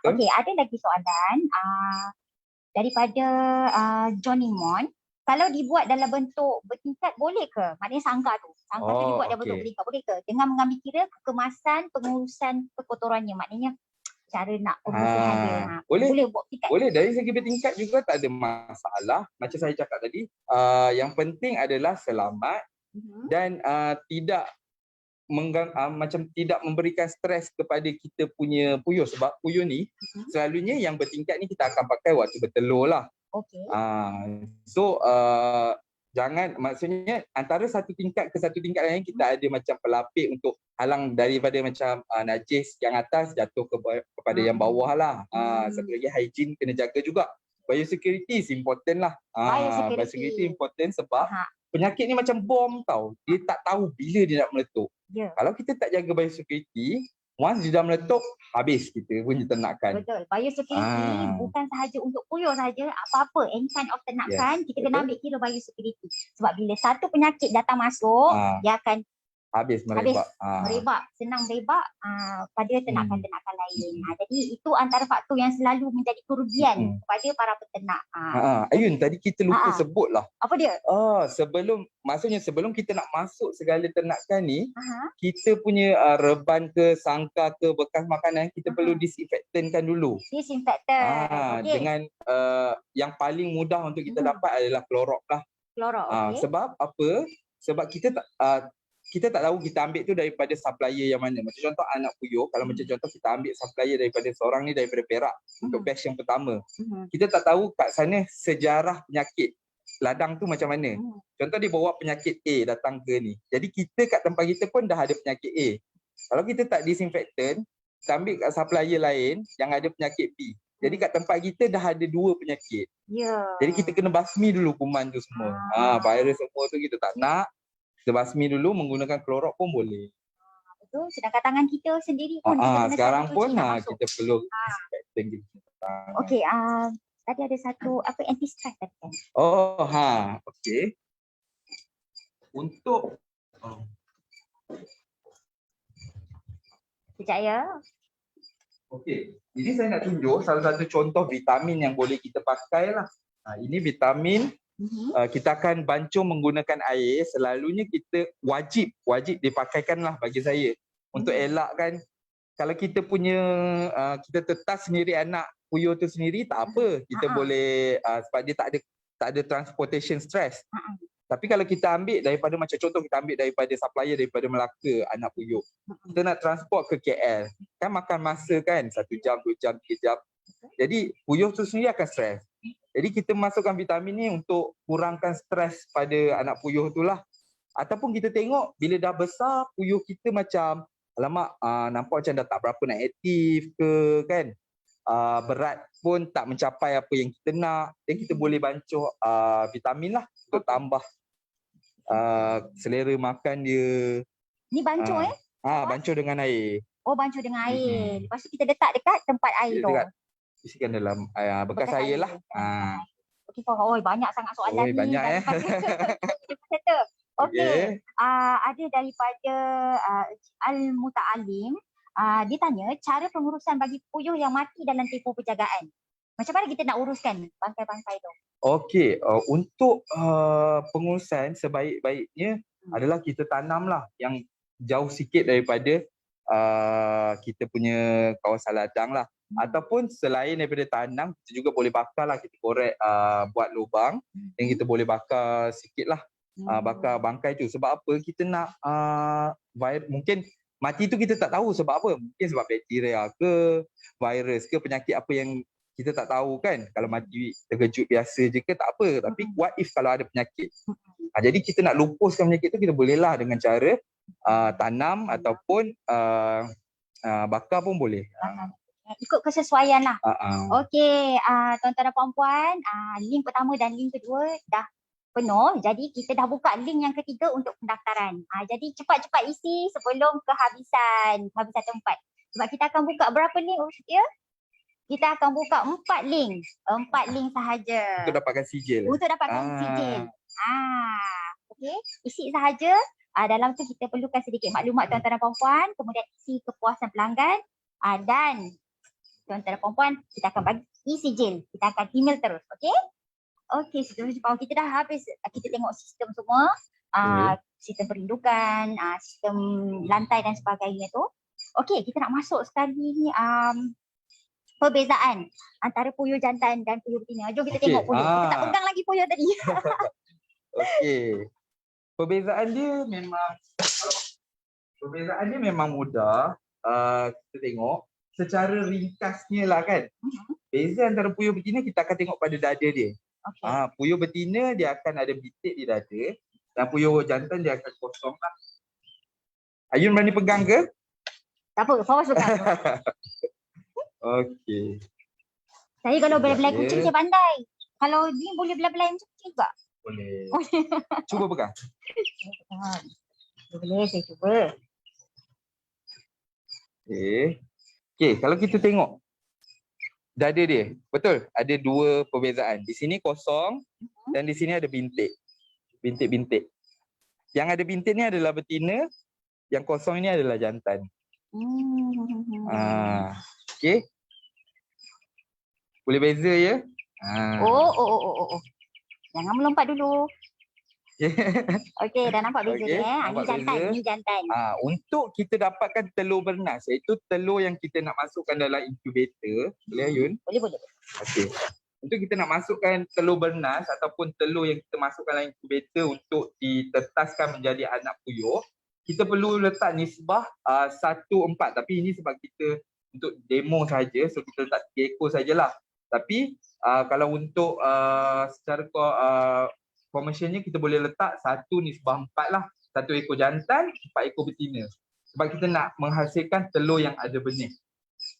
A: Okey, ada lagi soalan daripada Johnny Mon. Kalau dibuat dalam bentuk bertingkat boleh ke? Maknanya sangga tu dibuat dalam bentuk bertingkat boleh ke? Dengan mengambil kira kekemasan pengurusan kekotorannya. Maknanya cara nak pembersihan dia. Boleh buat tingkat.
B: Boleh, dari segi bertingkat juga tak ada masalah. Macam saya cakap tadi, yang penting adalah selamat dan tidak macam tidak memberikan stres kepada kita punya puyuh, sebab puyuh ni selalunya yang bertingkat ni kita akan pakai waktu bertelur lah.
A: Okey.
B: So jangan, maksudnya antara satu tingkat ke satu tingkat lain kita ada macam pelapik untuk halang daripada macam najis yang atas jatuh kepada yang bawah lah. Satu lagi hygiene kena jaga juga. Biosecurity is important lah. Biosecurity important sebab penyakit ni macam bom tau. Dia tak tahu bila dia nak meletup. Kalau kita tak jaga biosecurity, once dia dah meletup, habis kita punya ternakan.
A: Betul. Biosecurity bukan sahaja untuk puyuh sahaja, apa-apa any kind of ternakan, kita kena ambil kira biosecurity. Sebab bila satu penyakit datang masuk, dia akan
B: habis merebak.
A: Senang merebak pada ternakan-ternakan lain. Jadi itu antara faktor yang selalu menjadi kerugian kepada para peternak.
B: Ayun, tadi kita lupa sebut lah.
A: Apa dia?
B: Sebelum kita nak masuk segala ternakan ni, kita punya reban ke, sangkar ke, bekas makanan, kita perlu disinfektankan dulu.
A: Disinfektan.
B: Dengan yang paling mudah untuk kita dapat adalah Clorox lah.
A: Clorox,
B: sebab apa? Sebab kita tak tahu kita ambil tu daripada supplier yang mana. Macam contoh anak puyuh, kalau macam contoh kita ambil supplier daripada seorang ni daripada Perak untuk batch yang pertama. Kita tak tahu kat sana sejarah penyakit ladang tu macam mana. Contoh dia bawa penyakit A datang ke ni. Jadi kita kat tempat kita pun dah ada penyakit A. Kalau kita tak disinfektan, kita ambil kat supplier lain yang ada penyakit B. Jadi kat tempat kita dah ada 2 penyakit. Jadi kita kena basmi dulu kuman tu semua. Virus semua tu kita tak nak. Kita basmi dulu, menggunakan Clorox pun boleh.
A: Betul, sedangkan tangan kita sendiri pun
B: sekarang pun kita perlu disinfektan gitu.
A: Okey, tadi ada satu anti-stress tadi kan.
B: Okey. Untuk
A: Sekejap ya.
B: Okey, ini saya nak tunjuk salah satu contoh vitamin yang boleh kita pakai lah. Ini vitamin. Kita akan bancung menggunakan air. Selalunya kita wajib dipakaikan lah bagi saya untuk elakkan. Kalau kita punya kita tetas sendiri anak puyuh tu sendiri tak apa, kita boleh sebab dia tak ada transportation stress. Tapi kalau kita ambil daripada macam contoh kita ambil daripada supplier daripada Melaka anak puyuh, kita nak transport ke KL kan makan masa kan 1 jam 2 jam 3 jam. Jadi puyuh tu sendiri akan stress. Jadi kita masukkan vitamin ni untuk kurangkan stres pada anak puyuh tu lah. Ataupun kita tengok bila dah besar puyuh kita macam alamak nampak macam dah tak berapa nak aktif ke kan. Berat pun tak mencapai apa yang kita nak. Dan kita boleh bancuh vitamin lah untuk tambah selera makan dia.
A: Ni bancuh
B: Bancuh dengan air.
A: Bancuh dengan air. Lepas tu kita letak dekat tempat air tu.
B: Isikan dalam bekas air lah.
A: Okey, banyak sangat soalan ni.
B: Banyak
A: Okey. Ada daripada Al-Muta'alim. Dia tanya cara pengurusan bagi puyuh yang mati dalam tempoh penjagaan. Macam mana kita nak uruskan bangkai-bangkai tu?
B: Okey, untuk pengurusan sebaik-baiknya adalah kita tanamlah yang jauh sikit daripada kita punya kawasan ladang lah. Ataupun selain daripada tanam, kita juga boleh bakar lah, kita korek buat lubang dan kita boleh bakar sikit lah, bakar bangkai tu. Sebab apa? Kita nak mungkin mati tu kita tak tahu sebab apa. Mungkin sebab bakteria ke, virus ke, penyakit apa yang kita tak tahu kan. Kalau mati terkejut biasa je ke tak apa. Tapi what if kalau ada penyakit? Jadi kita nak lupuskan penyakit tu, kita bolehlah dengan cara tanam ataupun bakar pun boleh.
A: Ikut kesesuaian lah. Okey, tuan-tuan dan puan-puan, link pertama dan link kedua dah penuh. Jadi kita dah buka link yang ketiga untuk pendaftaran. Jadi cepat-cepat isi sebelum kehabisan tempat. Sebab kita akan buka berapa link ya? Kita akan buka 4 link. 4 link sahaja.
B: Untuk dapatkan sijil.
A: Sijil. Okey, isi sahaja. Dalam tu kita perlukan sedikit maklumat tuan-tuan dan puan-puan, kemudian isi kepuasan pelanggan dan tuan-tuan dan puan-puan, kita akan bagi sijil. Kita akan email terus, okey? Okey, kita dah habis. Kita tengok sistem semua, sistem perindukan, sistem lantai dan sebagainya tu. Okey, kita nak masuk sekali ni perbezaan antara puyuh jantan dan puyuh betina. Jom kita tengok puyuh. Kita tak pegang lagi puyuh tadi.
B: Okey. perbezaan dia memang mudah. Kita tengok secara ringkasnya lah kan. Beza antara puyuh betina kita akan tengok pada dada dia. Puyuh betina dia akan ada bintik di dada dan puyuh jantan dia akan kosong lah. Ayun berani pegang ke?
A: Tak apa, Fawaz pegang.
B: Okey.
A: Saya kalau belai-belai
B: Ya.
A: kucing saya pandai. Kalau ni boleh belai-belai macam kucing juga.
B: Boleh. Cuba pegang.
A: Boleh, saya cuba.
B: Okey, kalau kita tengok dada dia, betul ada dua perbezaan. Di sini kosong dan di sini ada bintik. Bintik-bintik. Yang ada bintik ni adalah betina, yang kosong ini adalah jantan. Okey. Boleh beza ya?
A: Oh. Jangan melompat dulu. Okey, dah nampak beza dia. Ini jantan, ini jantan.
B: Untuk kita dapatkan telur bernas, iaitu telur yang kita nak masukkan dalam incubator, boleh Ayun?
A: Boleh.
B: Okey. Untuk kita nak masukkan telur bernas ataupun telur yang kita masukkan dalam incubator untuk ditetaskan menjadi anak puyuh, kita perlu letak nisbah 1:4. Tapi ini sebab kita untuk demo saja, so kita letak 3 ekor sajalah. Tapi kalau untuk secara komersialnya kita boleh letak 1:4 lah. 1 ekor jantan, 4 ekor betina. Sebab kita nak menghasilkan telur yang ada benih.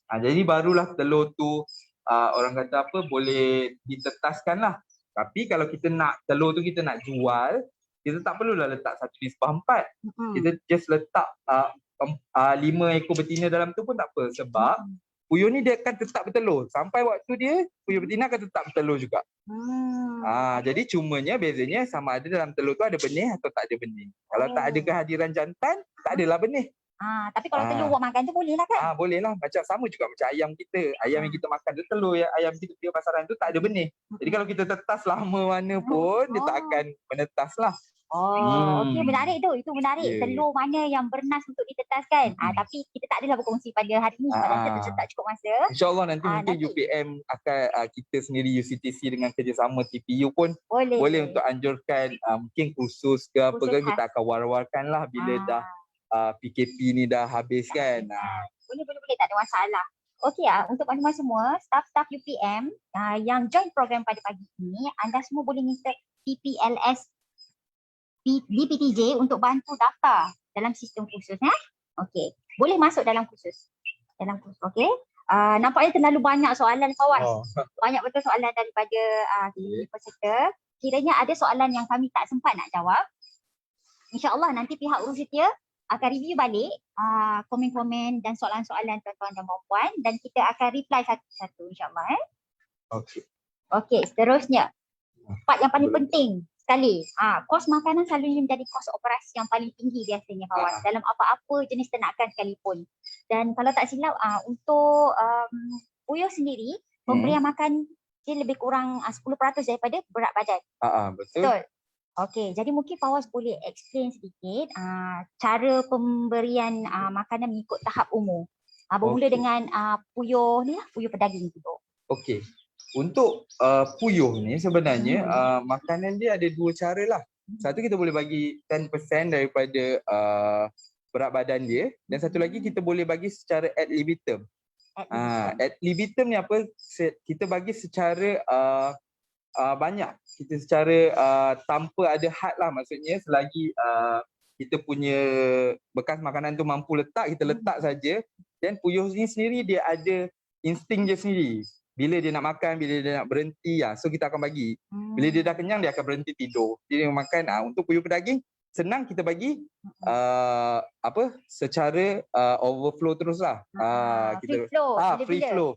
B: Jadi barulah telur tu orang kata apa, boleh ditetaskan lah. Tapi kalau kita nak telur tu kita nak jual, kita tak perlulah letak 1:4. Kita just letak 5 ekor betina dalam tu pun tak apa. Sebab puyuh ni dia akan tetap bertelur. Sampai waktu dia, puyuh betina akan tetap bertelur juga. Jadi cumanya bezanya sama ada dalam telur tu ada benih atau tak ada benih. Kalau tak ada kehadiran jantan, tak adalah benih.
A: Tapi kalau telur buat makan tu boleh lah kan?
B: Boleh lah. Macam sama juga macam ayam kita. Ayam yang kita makan tu telur yang ayam kita dia pasaran tu tak ada benih. Jadi kalau kita tetas lama mana pun, dia tak akan menetas lah.
A: Okey, menarik tu. Itu menarik. Telur mana yang bernas untuk ditetaskan. Tapi kita tak adalah berkongsi pada hari ni sebab kita tak cukup masa.
B: InsyaAllah nanti mungkin UPM akan kita sendiri UCTC dengan kerjasama TPU pun boleh untuk anjurkan mungkin kursus ke apa ke, kita akan war-warkan lah bila dah PKP ni dah habis kan.
A: Boleh, tak ada masalah. Okey, untuk maklumat semua, staff-staff UPM yang join program pada pagi ini, anda semua boleh minta PPLS DPTJ untuk bantu daftar dalam sistem kursus. Okey, boleh masuk dalam kursus. Okey. Nampaknya terlalu banyak soalan Fawaz. Banyak betul soalan daripada peserta. Kiranya ada soalan yang kami tak sempat nak jawab. InsyaAllah nanti pihak urus setia akan review balik komen-komen dan soalan-soalan tuan-tuan dan puan-puan dan kita akan reply satu-satu insyaAllah. Okey, seterusnya. Part yang paling penting sekali. Kos makanan selalunya menjadi kos operasi yang paling tinggi biasanya Fawaz dalam apa-apa jenis ternakan sekalipun. Dan kalau tak silap untuk puyuh sendiri pemberian makan dia lebih kurang 10% daripada berat badan. Betul. Okey, jadi mungkin Fawaz boleh explain sedikit cara pemberian makanan mengikut tahap umur. Bermula dengan puyuh ni lah, puyuh pedaging tu.
B: Okey. Untuk puyuh ni sebenarnya makanan dia ada dua cara lah. Satu kita boleh bagi 10% daripada berat badan dia dan satu lagi kita boleh bagi secara ad libitum. Ad libitum ni apa? Kita bagi secara banyak. Kita secara tanpa ada had lah, maksudnya selagi kita punya bekas makanan tu mampu letak, kita letak saja. Dan puyuh ni sendiri dia ada insting dia sendiri. Bila dia nak makan, bila dia nak berhenti, so kita akan bagi. Bila dia dah kenyang, dia akan berhenti tidur. Dia makan. Untuk puyuh pedaging, senang kita bagi secara overflow terus lah. Free flow.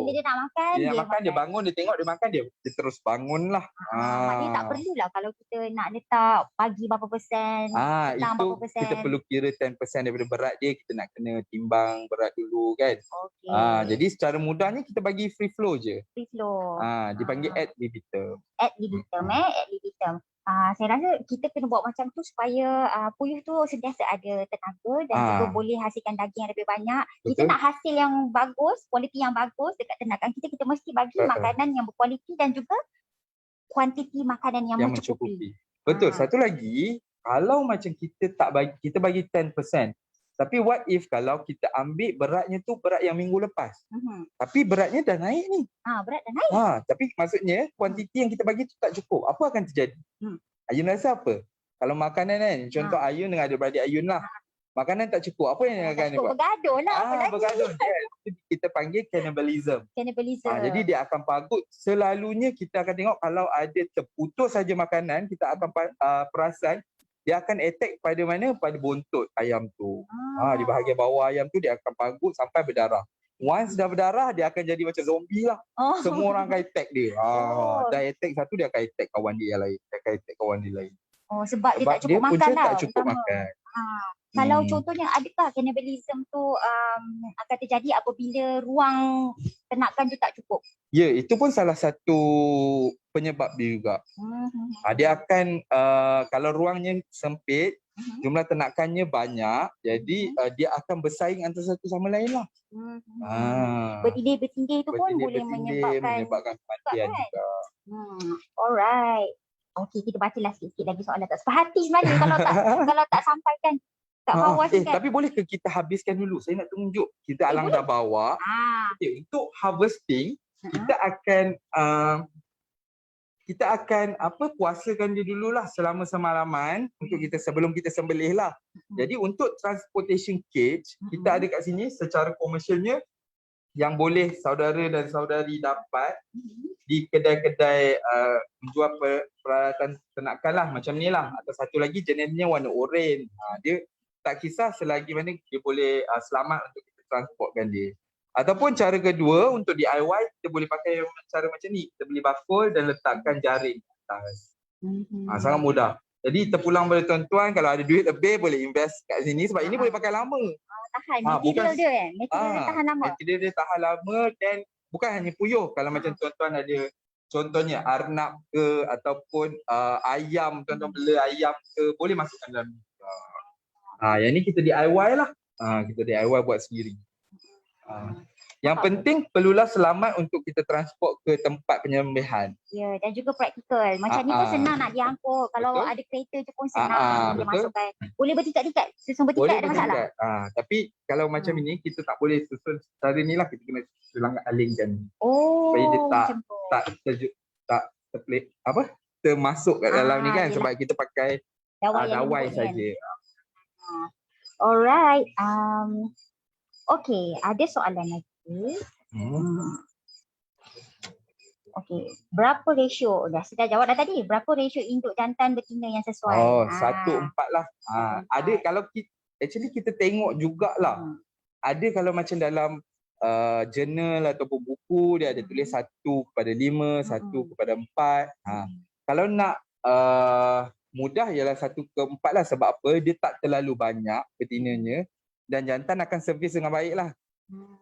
A: Bila dia nak makan,
B: dia bangun, dia tengok dia makan, dia terus bangun lah.
A: Maknanya tak perlulah kalau kita nak letak pagi berapa persen, petang
B: itu
A: berapa persen.
B: Kita perlu kira 10% daripada berat dia, kita nak kena timbang berat dulu kan. Jadi secara mudahnya kita bagi free flow je.
A: Free flow.
B: Dipanggil ad libitum.
A: Ad libitum. Saya rasa kita kena buat macam tu supaya puyuh tu sentiasa ada tenaga dan juga boleh hasilkan daging yang lebih banyak. Betul. Kita nak hasil yang bagus, kualiti yang bagus dekat ternakan kita mesti bagi makanan yang berkualiti dan juga kuantiti makanan yang mencukupi.
B: Betul. Satu lagi, kalau macam kita bagi 10%. Tapi what if kalau kita ambil beratnya tu berat yang minggu lepas. Tapi beratnya dah naik ni.
A: Berat dah naik.
B: Tapi maksudnya kuantiti yang kita bagi tu tak cukup. Apa akan terjadi? Ayun rasa apa? Kalau makanan kan, contoh Ayun dengan adik-beradik Ayun lah. Makanan tak cukup. Apa yang akan dia buat?
A: Bergaduh lah.
B: Bergaduh. Kita panggil cannibalism. Jadi dia akan pagut. Selalunya kita akan tengok kalau ada terputus saja makanan, kita akan perasan dia akan attack pada mana? Pada bontot ayam tu. Di bahagian bawah ayam tu dia akan pagut sampai berdarah. Once dah berdarah, dia akan jadi macam zombie lah. Semua orang akan attack dia. Dah attack satu, dia akan attack kawan dia yang lain. Dia akan attack kawan dia lain.
A: Sebab dia tak cukup makan lah.
B: Tak cukup makan.
A: Kalau contohnya adakah cannibalism tu akan terjadi apabila ruang ternakan tu tak cukup?
B: Ya, itu pun salah satu penyebab dia juga. Dia akan, kalau ruangnya sempit, jumlah ternakannya banyak, jadi dia akan bersaing antara satu sama lain lah.
A: Bertindih-bertindih tu pun boleh menyebabkan
B: kematian juga.
A: Alright. Okey, kita bacalah sikit lagi soalan tak sepahati sebenarnya kalau tak sampaikan kat bawah kan.
B: Tapi boleh ke kita habiskan dulu? Saya nak tunjuk. Kita alang dah bawa. Untuk harvesting, kita akan puasakan dia dululah selama semalaman untuk kita sebelum kita sembelih lah. Jadi untuk transportation cage, kita ada kat sini secara komersialnya yang boleh saudara dan saudari dapat di kedai-kedai menjual peralatan ternakan lah, macam ni lah. Atau satu lagi jenisnya warna oranye. Dia tak kisah selagi mana dia boleh selamat untuk kita transportkan dia. Ataupun cara kedua untuk DIY, kita boleh pakai cara macam ni. Kita beli bakul dan letakkan jaring atas. Sangat mudah. Jadi terpulang pada tuan-tuan, kalau ada duit lebih boleh invest kat sini sebab ini boleh pakai lama.
A: Tahan material dia kan? Material dia tahan lama.
B: Material dia tahan lama dan bukan hanya puyuh. Kalau macam tuan-tuan ada contohnya arnab ke ataupun ayam, tuan-tuan bela ayam ke, boleh masukkan dalam ni. Yang ni kita DIY lah. Kita DIY buat sendiri. Yang penting perlulah selamat untuk kita transport ke tempat penyembelihan.
A: Ya, dan juga praktikal. Macam ni pun senang nak diangkut. Kalau ada kereta tu pun senang boleh masukkan. Boleh bertingkat-tingkat. Susun bertingkat ada masalah.
B: Tapi kalau macam ini kita tak boleh susun secara ni lah, kita kena selang alingkan.
A: Supaya
B: dia termasuk kat dalam ni kan, sebab kita pakai dawai saja.
A: Alright. Okay, ada soalan lagi. Okay, berapa ratio? Saya dah jawab dah tadi. Berapa ratio induk jantan betina yang sesuai?
B: 1:4 lah. Ada kalau kita tengok jugalah. Ada kalau macam dalam jurnal ataupun buku dia ada tulis 1:5, 1:4. Kalau nak mudah ialah 1:4 lah. Sebab apa? Dia tak terlalu banyak betinanya dan jantan akan servis dengan baik lah.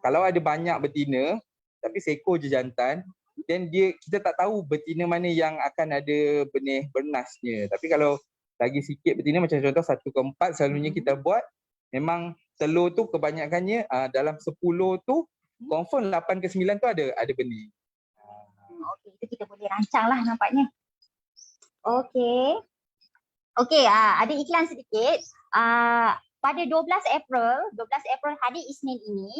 B: Kalau ada banyak betina tapi seekor je jantan, then kita tak tahu betina mana yang akan ada benih bernasnya. Tapi kalau lagi sikit betina, macam contoh 1:4 selalunya kita buat, memang telur tu kebanyakannya dalam 10 tu confirm 8 ke 9 tu ada benih.
A: Okey, itu kita boleh rancang lah nampaknya. Okey, ada iklan sedikit. Pada 12 April hari Isnin ini,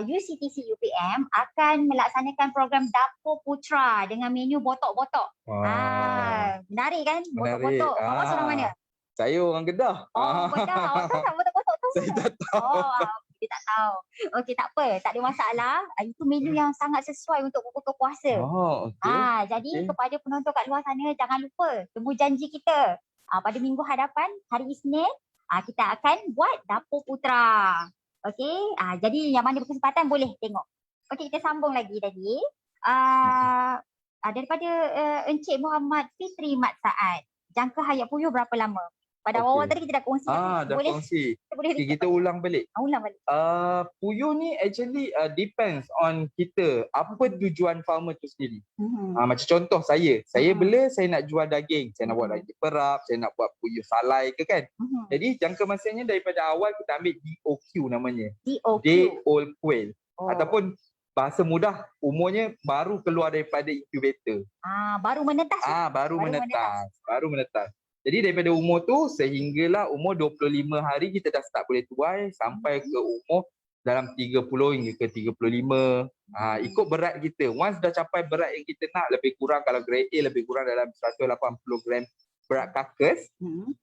A: UCTC UPM akan melaksanakan program Dapur Putra dengan menu botok-botok. Menarik kan? Botok-botok. Awak seorang mana?
B: Saya orang Kedah.
A: Kedah. Awak tahu tak botok-botok tu?
B: Saya tak tahu.
A: Dia tak tahu. Okey, tak apa. Tak ada masalah. Itu menu yang sangat sesuai untuk berbuka puasa. Jadi kepada penonton kat luar sana, jangan lupa tunggu janji kita. Pada minggu hadapan, hari Isnin, kita akan buat Dapur Putra. Okey, jadi yang mana berkesempatan boleh tengok. Okey, kita sambung lagi tadi. Daripada Encik Muhammad Fitri Mat Saad. Jangka hayat puyuh berapa lama? Pada awal tadi kita dah kongsi.
B: Dah kongsi. Kita ulang balik.
A: Ulang balik.
B: Puyuh ni actually depends on kita. Apa tujuan farmer tu sendiri. Macam contoh saya bela, saya nak jual daging. Saya nak buat daging perap, saya nak buat puyuh salai ke kan. Jadi jangka masanya daripada awal kita ambil DOQ namanya. Day Old Quail. Ataupun bahasa mudah, umurnya baru keluar daripada incubator.
A: Baru menetas.
B: Baru menetas. Jadi daripada umur tu sehinggalah umur 25 hari kita dah start boleh tuai sampai ke umur dalam 30 hingga ke 35. Ikut berat kita. Once dah capai berat yang kita nak, lebih kurang kalau grade A lebih kurang dalam 180 gram berat karkas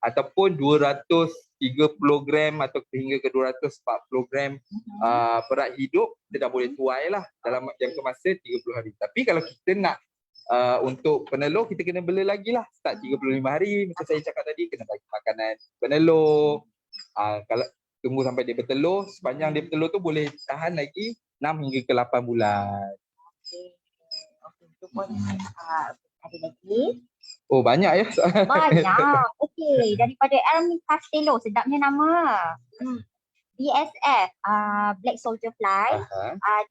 B: ataupun 230 gram atau hingga ke 240 gram berat hidup, kita dah boleh tuai lah dalam jangka masa 30 hari. Tapi kalau kita nak untuk penelur, kita kena bela lagi lah. Start 35 hari macam saya cakap tadi, kena bagi makanan penelur. Kalau tunggu sampai dia bertelur, sepanjang dia bertelur tu boleh tahan lagi 6 hingga ke 8 bulan.
A: Okey, itu pun ada lagi.
B: Oh, banyak ya.
A: Banyak. Okey, daripada El Castello, sedapnya nama. BSF, Black Soldier Fly,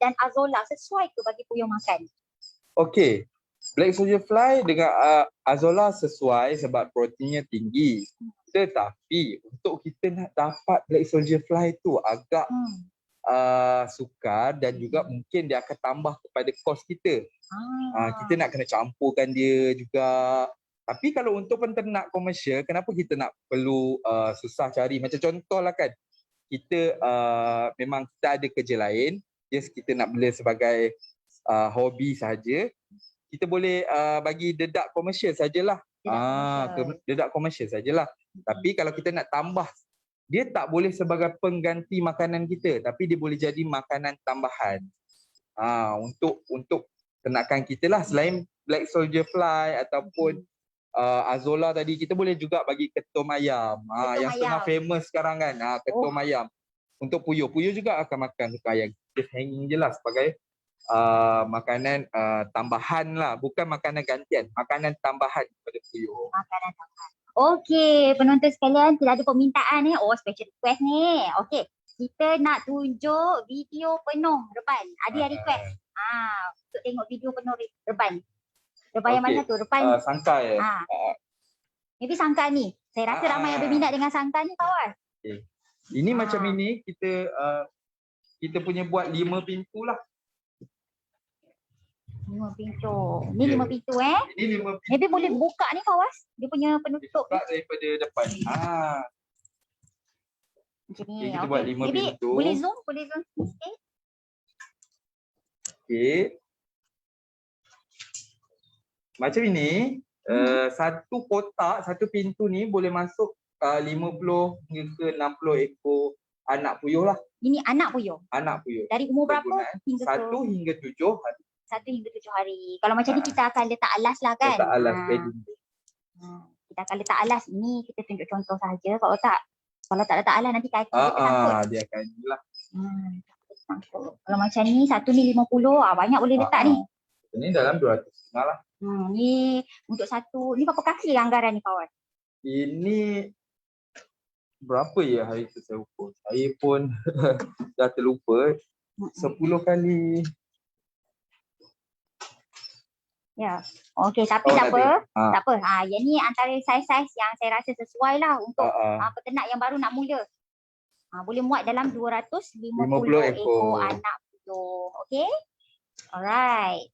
A: dan Azolla sesuai ke bagi puyuh makan?
B: Okey. Black Soldier Fly dengan Azolla sesuai sebab proteinnya tinggi. Tetapi untuk kita nak dapat Black Soldier Fly tu agak sukar dan juga mungkin dia akan tambah kepada kos kita. Kita nak kena campurkan dia juga. Tapi kalau untuk penternak komersial, kenapa kita nak perlu susah cari? Macam contohlah kan, kita memang kita ada kerja lain, just kita nak bela sebagai hobi saja. Kita boleh bagi dedak komersial sajalah. Dedak komersial sajalah. Tapi kalau kita nak tambah, dia tak boleh sebagai pengganti makanan kita, tapi dia boleh jadi makanan tambahan. Untuk ternakan kita lah. Selain Black Soldier Fly ataupun Azolla tadi, kita boleh juga bagi ketum ayam. Yang tengah famous sekarang kan, ketum ayam. Untuk puyuh. Puyuh juga akan makan ketum ayam. Just hanging je lah sebagai makanan tambahan lah. Bukan makanan gantian. Makanan tambahan kepada puyuh.
A: Makanan tambahan. Okey, penonton sekalian, tidak ada permintaan ni. Oh, special request ni. Okey, kita nak tunjuk video penuh Reban. Ada request. Untuk tengok video penuh Reban. Reban yang mana tu? Reban
B: sangkai.
A: Maybe sangkai ni. Saya rasa ramai yang berminat dengan sangkai ni, kawan.
B: Okay. Ini macam ini kita punya buat 5 pintu lah.
A: 5 pintu. Ni 5 pintu
B: Ini 5 pintu.
A: Maybe boleh buka ni, kawas. Dia punya penutup.
B: Buka daripada depan.
A: Macam ni.
B: Okay, kita buat 5 pintu.
A: Boleh zoom sikit.
B: Okey. Macam ini, satu kotak, satu pintu ni boleh masuk 50 hingga ke 60 ekor anak puyuh lah.
A: Ini anak puyuh?
B: Anak puyuh.
A: Dari umur berapa?
B: 1 hingga 7 hari.
A: 1 hingga 7 hari. Kalau macam ni kita akan letak alas lah kan?
B: Letak alas bedding.
A: Kita akan letak alas. Ini kita tunjuk contoh saja. Kalau tak letak alas nanti kaki dia takut.
B: Dia akan inilah.
A: Kalau macam ni, satu ni 50, banyak boleh letak ni.
B: Ini dalam 200 lah.
A: Ni untuk satu, ni berapa kaki anggaran ni, kawan?
B: Ini berapa ya hari tu saya ukur? Saya pun dah terlupa. 10 kali.
A: Ya. Okey, tapi tak apa. Tak apa. Yang ni antara saiz-saiz yang saya rasa sesuai lah untuk peternak yang baru nak mula. Boleh muat dalam 250 ekor anak puyuh. Okey? Alright.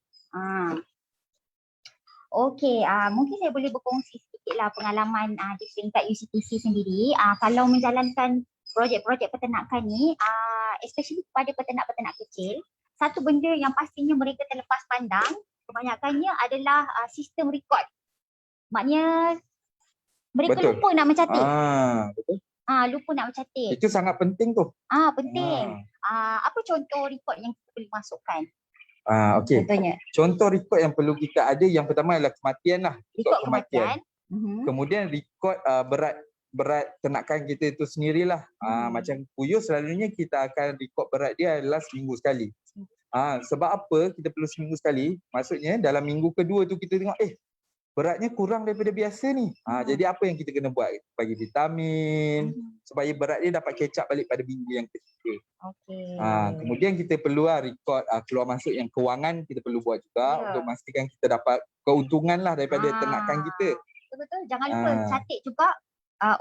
A: Okey, mungkin saya boleh berkongsi sedikitlah pengalaman di peringkat UCTC sendiri. Kalau menjalankan projek-projek peternakan ni, especially kepada peternak-peternak kecil, satu benda yang pastinya mereka terlepas pandang kebanyakannya adalah sistem record. Maknanya mereka lupa nak mencatat.
B: Betul.
A: Lupa nak mencatat.
B: Itu sangat penting tu.
A: Penting. Apa contoh record yang kita boleh masukkan?
B: Okey.
A: Contohnya.
B: Contoh record yang perlu kita ada, yang pertama adalah kematian lah.
A: Record kematian.
B: Kemudian record berat ternakan kita itu sendirilah. Macam puyuh selalunya kita akan record berat dia adalah seminggu sekali. Sebab apa kita perlu seminggu sekali? Maksudnya dalam minggu kedua tu kita tengok beratnya kurang daripada biasa ni. Jadi apa yang kita kena buat? Bagi vitamin supaya berat dia dapat catch up balik pada minggu yang ketiga. Kemudian kita perlu record keluar masuk yang kewangan kita perlu buat juga untuk memastikan kita dapat keuntungan lah daripada ternakan kita.
A: Betul-betul. Jangan lupa catat juga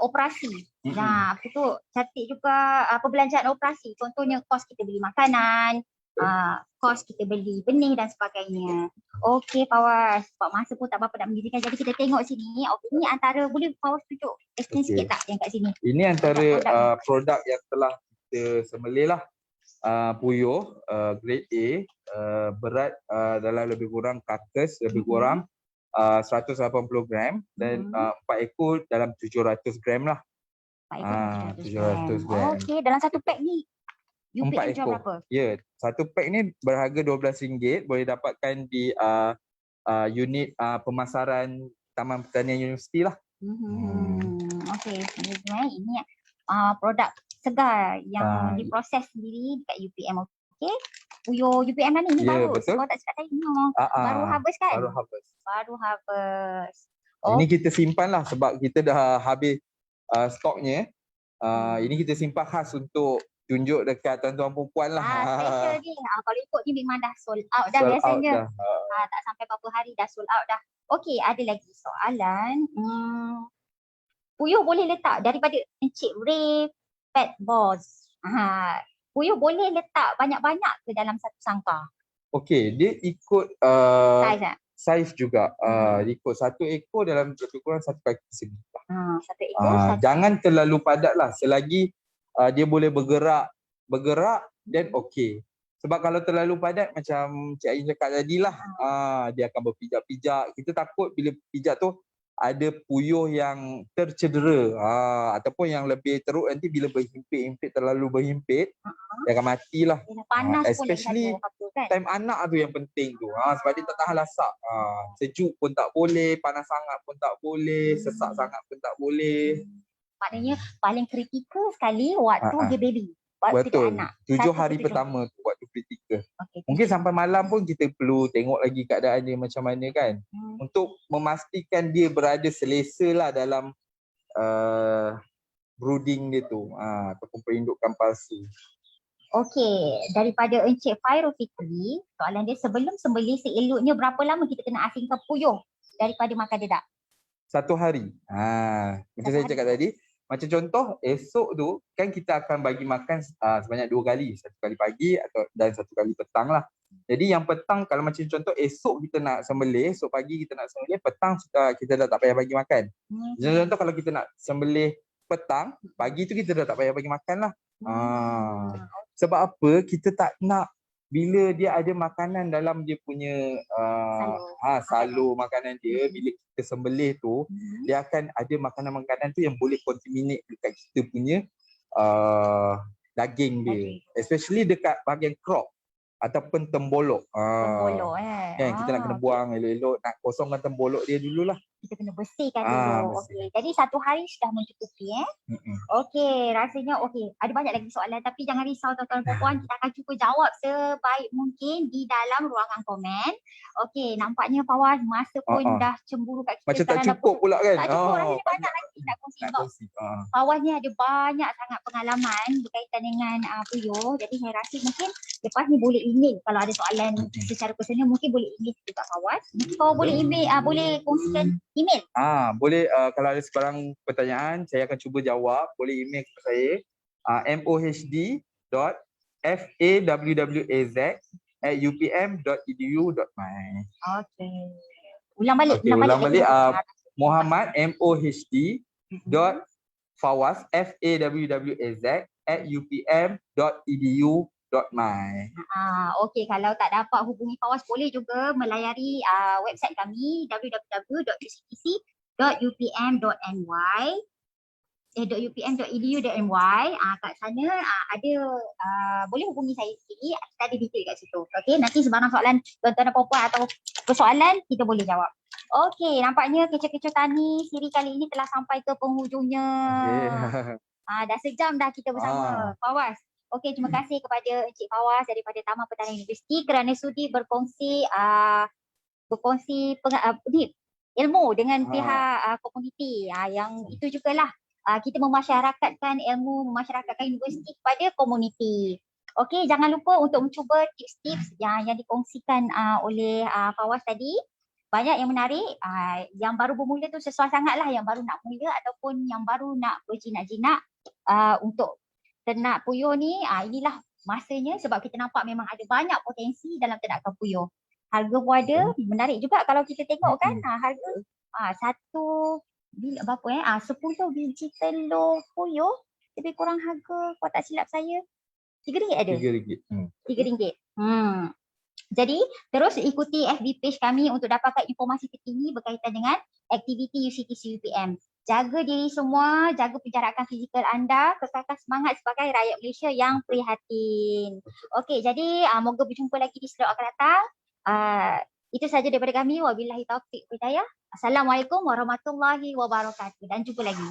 A: operasi. Apa tu? Catat juga perbelanjaan operasi. Contohnya kos kita beli makanan, kos kita beli benih dan sebagainya. Okey Fawaz, sebab masa pun tak berapa nak mendirikan, jadi kita tengok sini. Okey, ni antara, boleh Fawaz tunjuk explain sikit tak yang kat sini?
B: Ini antara
A: Produk-produk
B: produk yang telah kita sembelih lah. Puyuh grade A, berat dalam lebih kurang karkas lebih kurang 180 gram dan 4 ekor dalam 700 gram lah.
A: 4 ekor
B: 700 gram.
A: Okey, dalam satu pack ni
B: 4
A: UPM jual
B: ekor.
A: berapa?
B: Ya, satu pack ni berharga RM12, boleh dapatkan di unit pemasaran Taman Pertanian Universiti lah.
A: Okey, ini produk segar yang diproses sendiri dekat UPM. Okey. Puyuh UPM lah ni
B: Ya,
A: baru.
B: betul.
A: Kau tak cakap tadi ni baru harvest kan?
B: Baru harvest.
A: Baru harvest.
B: Ini kita simpan lah sebab kita dah habis stoknya. Ini kita simpan khas untuk tunjuk dekat tuan-tuan perempuan lah.
A: Special ni. Kalau ikut ni memang dah sold out dah
B: Sold
A: biasanya.
B: out dah.
A: Tak sampai berapa hari dah sold out dah. Okey, ada lagi soalan. Puyuh boleh letak daripada Encik Ray Pet Boss. Puyuh boleh letak banyak-banyak ke dalam satu sangkar?
B: Okey, dia ikut saiz juga. Dia ikut satu ekor dalam lebih kurang 1 kaki segi.
A: Satu ekor.
B: Jangan terlalu padat lah. Selagi dia boleh bergerak dan okey. Sebab kalau terlalu padat macam Cik Ain cakap tadi lah, dia akan berpijak-pijak. Kita takut bila pijak tu ada puyuh yang tercedera ataupun yang lebih teruk nanti bila terlalu berhimpit, dia akan matilah.
A: Panas
B: especially
A: pun kan?
B: time anak tu yang penting tu. Sebab dia tak tahan lasak. Sejuk pun tak boleh, panas sangat pun tak boleh, sesak sangat pun tak boleh.
A: Maknanya paling kritikal sekali waktu dia baby. Waktu
B: Betul.
A: dia anak.
B: 7 hari pertama tu waktu kritikal. Mungkin sampai malam pun kita perlu tengok lagi keadaan dia macam mana kan. Untuk memastikan dia berada selesa lah dalam brooding dia tu. Ataupun perindukan palsu.
A: Okey, daripada Encik Fairul Fikri, soalan dia, sebelum sembelih seeloknya berapa lama kita kena asingkan puyuh daripada makan dedak?
B: 1 hari. Macam saya cakap tadi, macam contoh esok tu kan kita akan bagi makan sebanyak 2 kali, 1 kali pagi dan 1 kali petang lah. Jadi yang petang, kalau macam contoh esok kita nak sembelih, esok pagi kita nak sembelih, petang kita dah tak payah bagi makan. Contoh kalau kita nak sembelih petang, pagi tu kita dah tak payah bagi makan lah. Sebab apa? Kita tak nak bila dia ada makanan dalam dia punya salur makanan dia, bila kita sembelih tu, dia akan ada makanan-makanan tu yang boleh contaminate dekat kita punya daging dia. Especially dekat bahagian crop ataupun tembolok. Kan kita nak kena buang elok-elok, nak kosongkan tembolok dia dululah.
A: Kita kena bersihkan dulu. Okey. Jadi 1 hari sudah mencukupi Okey, rasanya okey. Ada banyak lagi soalan tapi jangan risau tuan-tuan puan, kita akan cuba jawab sebaik mungkin di dalam ruangan komen. Okey, nampaknya Fawaz masa pun dah cemburu kat kita.
B: Macam tak cukup pula kan?
A: Tak cukup, rasanya banyak lagi nak kongsi. Fawaz ni ada banyak sangat pengalaman berkaitan dengan puyuh. Jadi saya rasa mungkin lepas ni boleh email kalau ada soalan secara personal, mungkin boleh email dekat Fawaz. Mungkin Fawaz boleh email, boleh kongsikan email.
B: Boleh, kalau ada sebarang pertanyaan saya akan cuba jawab. Boleh email kepada saya mohd.fawwaz@upm.edu.my.
A: Okey. Ulang balik.
B: Muhammad mohd.fawwaz FAWWAZ@upm.edu.my.
A: Okey, kalau tak dapat hubungi Fawaz boleh juga melayari website kami www.uctc.upm.ny .upm.edu.my. Kat sana ada boleh hubungi saya sendiri, kita ada detail kat situ. Okey, nanti sebarang soalan tuan-tuan dan puan atau persoalan kita boleh jawab. Okey, nampaknya kecoh-kecoh tani siri kali ini telah sampai ke penghujungnya. Dah sejam dah kita bersama Fawaz. Okey, terima kasih kepada Encik Fawaz daripada Taman Pertanian Universiti kerana sudi berkongsi ilmu dengan pihak komuniti. Yang itu jugalah kita memasyarakatkan ilmu, memasyarakatkan universiti kepada komuniti. Okey, jangan lupa untuk mencuba tips-tips yang dikongsikan oleh Fawaz tadi. Banyak yang menarik. Yang baru bermula tu sesuai sangatlah, yang baru nak mula ataupun yang baru nak berjinak-jinak untuk ternak puyuh ni, inilah masanya sebab kita nampak memang ada banyak potensi dalam ternakan puyuh. Harga pun ada, menarik juga kalau kita tengok kan, harga satu berapa 10 biji telur puyuh lebih kurang harga, kalau tak silap saya, RM3 ada?
B: RM3.
A: RM3. Jadi terus ikuti FB page kami untuk dapatkan informasi terkini berkaitan dengan aktiviti UCT CUPM. Jaga diri semua, jaga penjarakan fizikal anda, kekalkan semangat sebagai rakyat Malaysia yang prihatin. Okey, jadi moga berjumpa lagi di slot akan datang. Itu saja daripada kami. Wabillahi taufiq wal hidayah. Assalamualaikum warahmatullahi wabarakatuh dan jumpa lagi.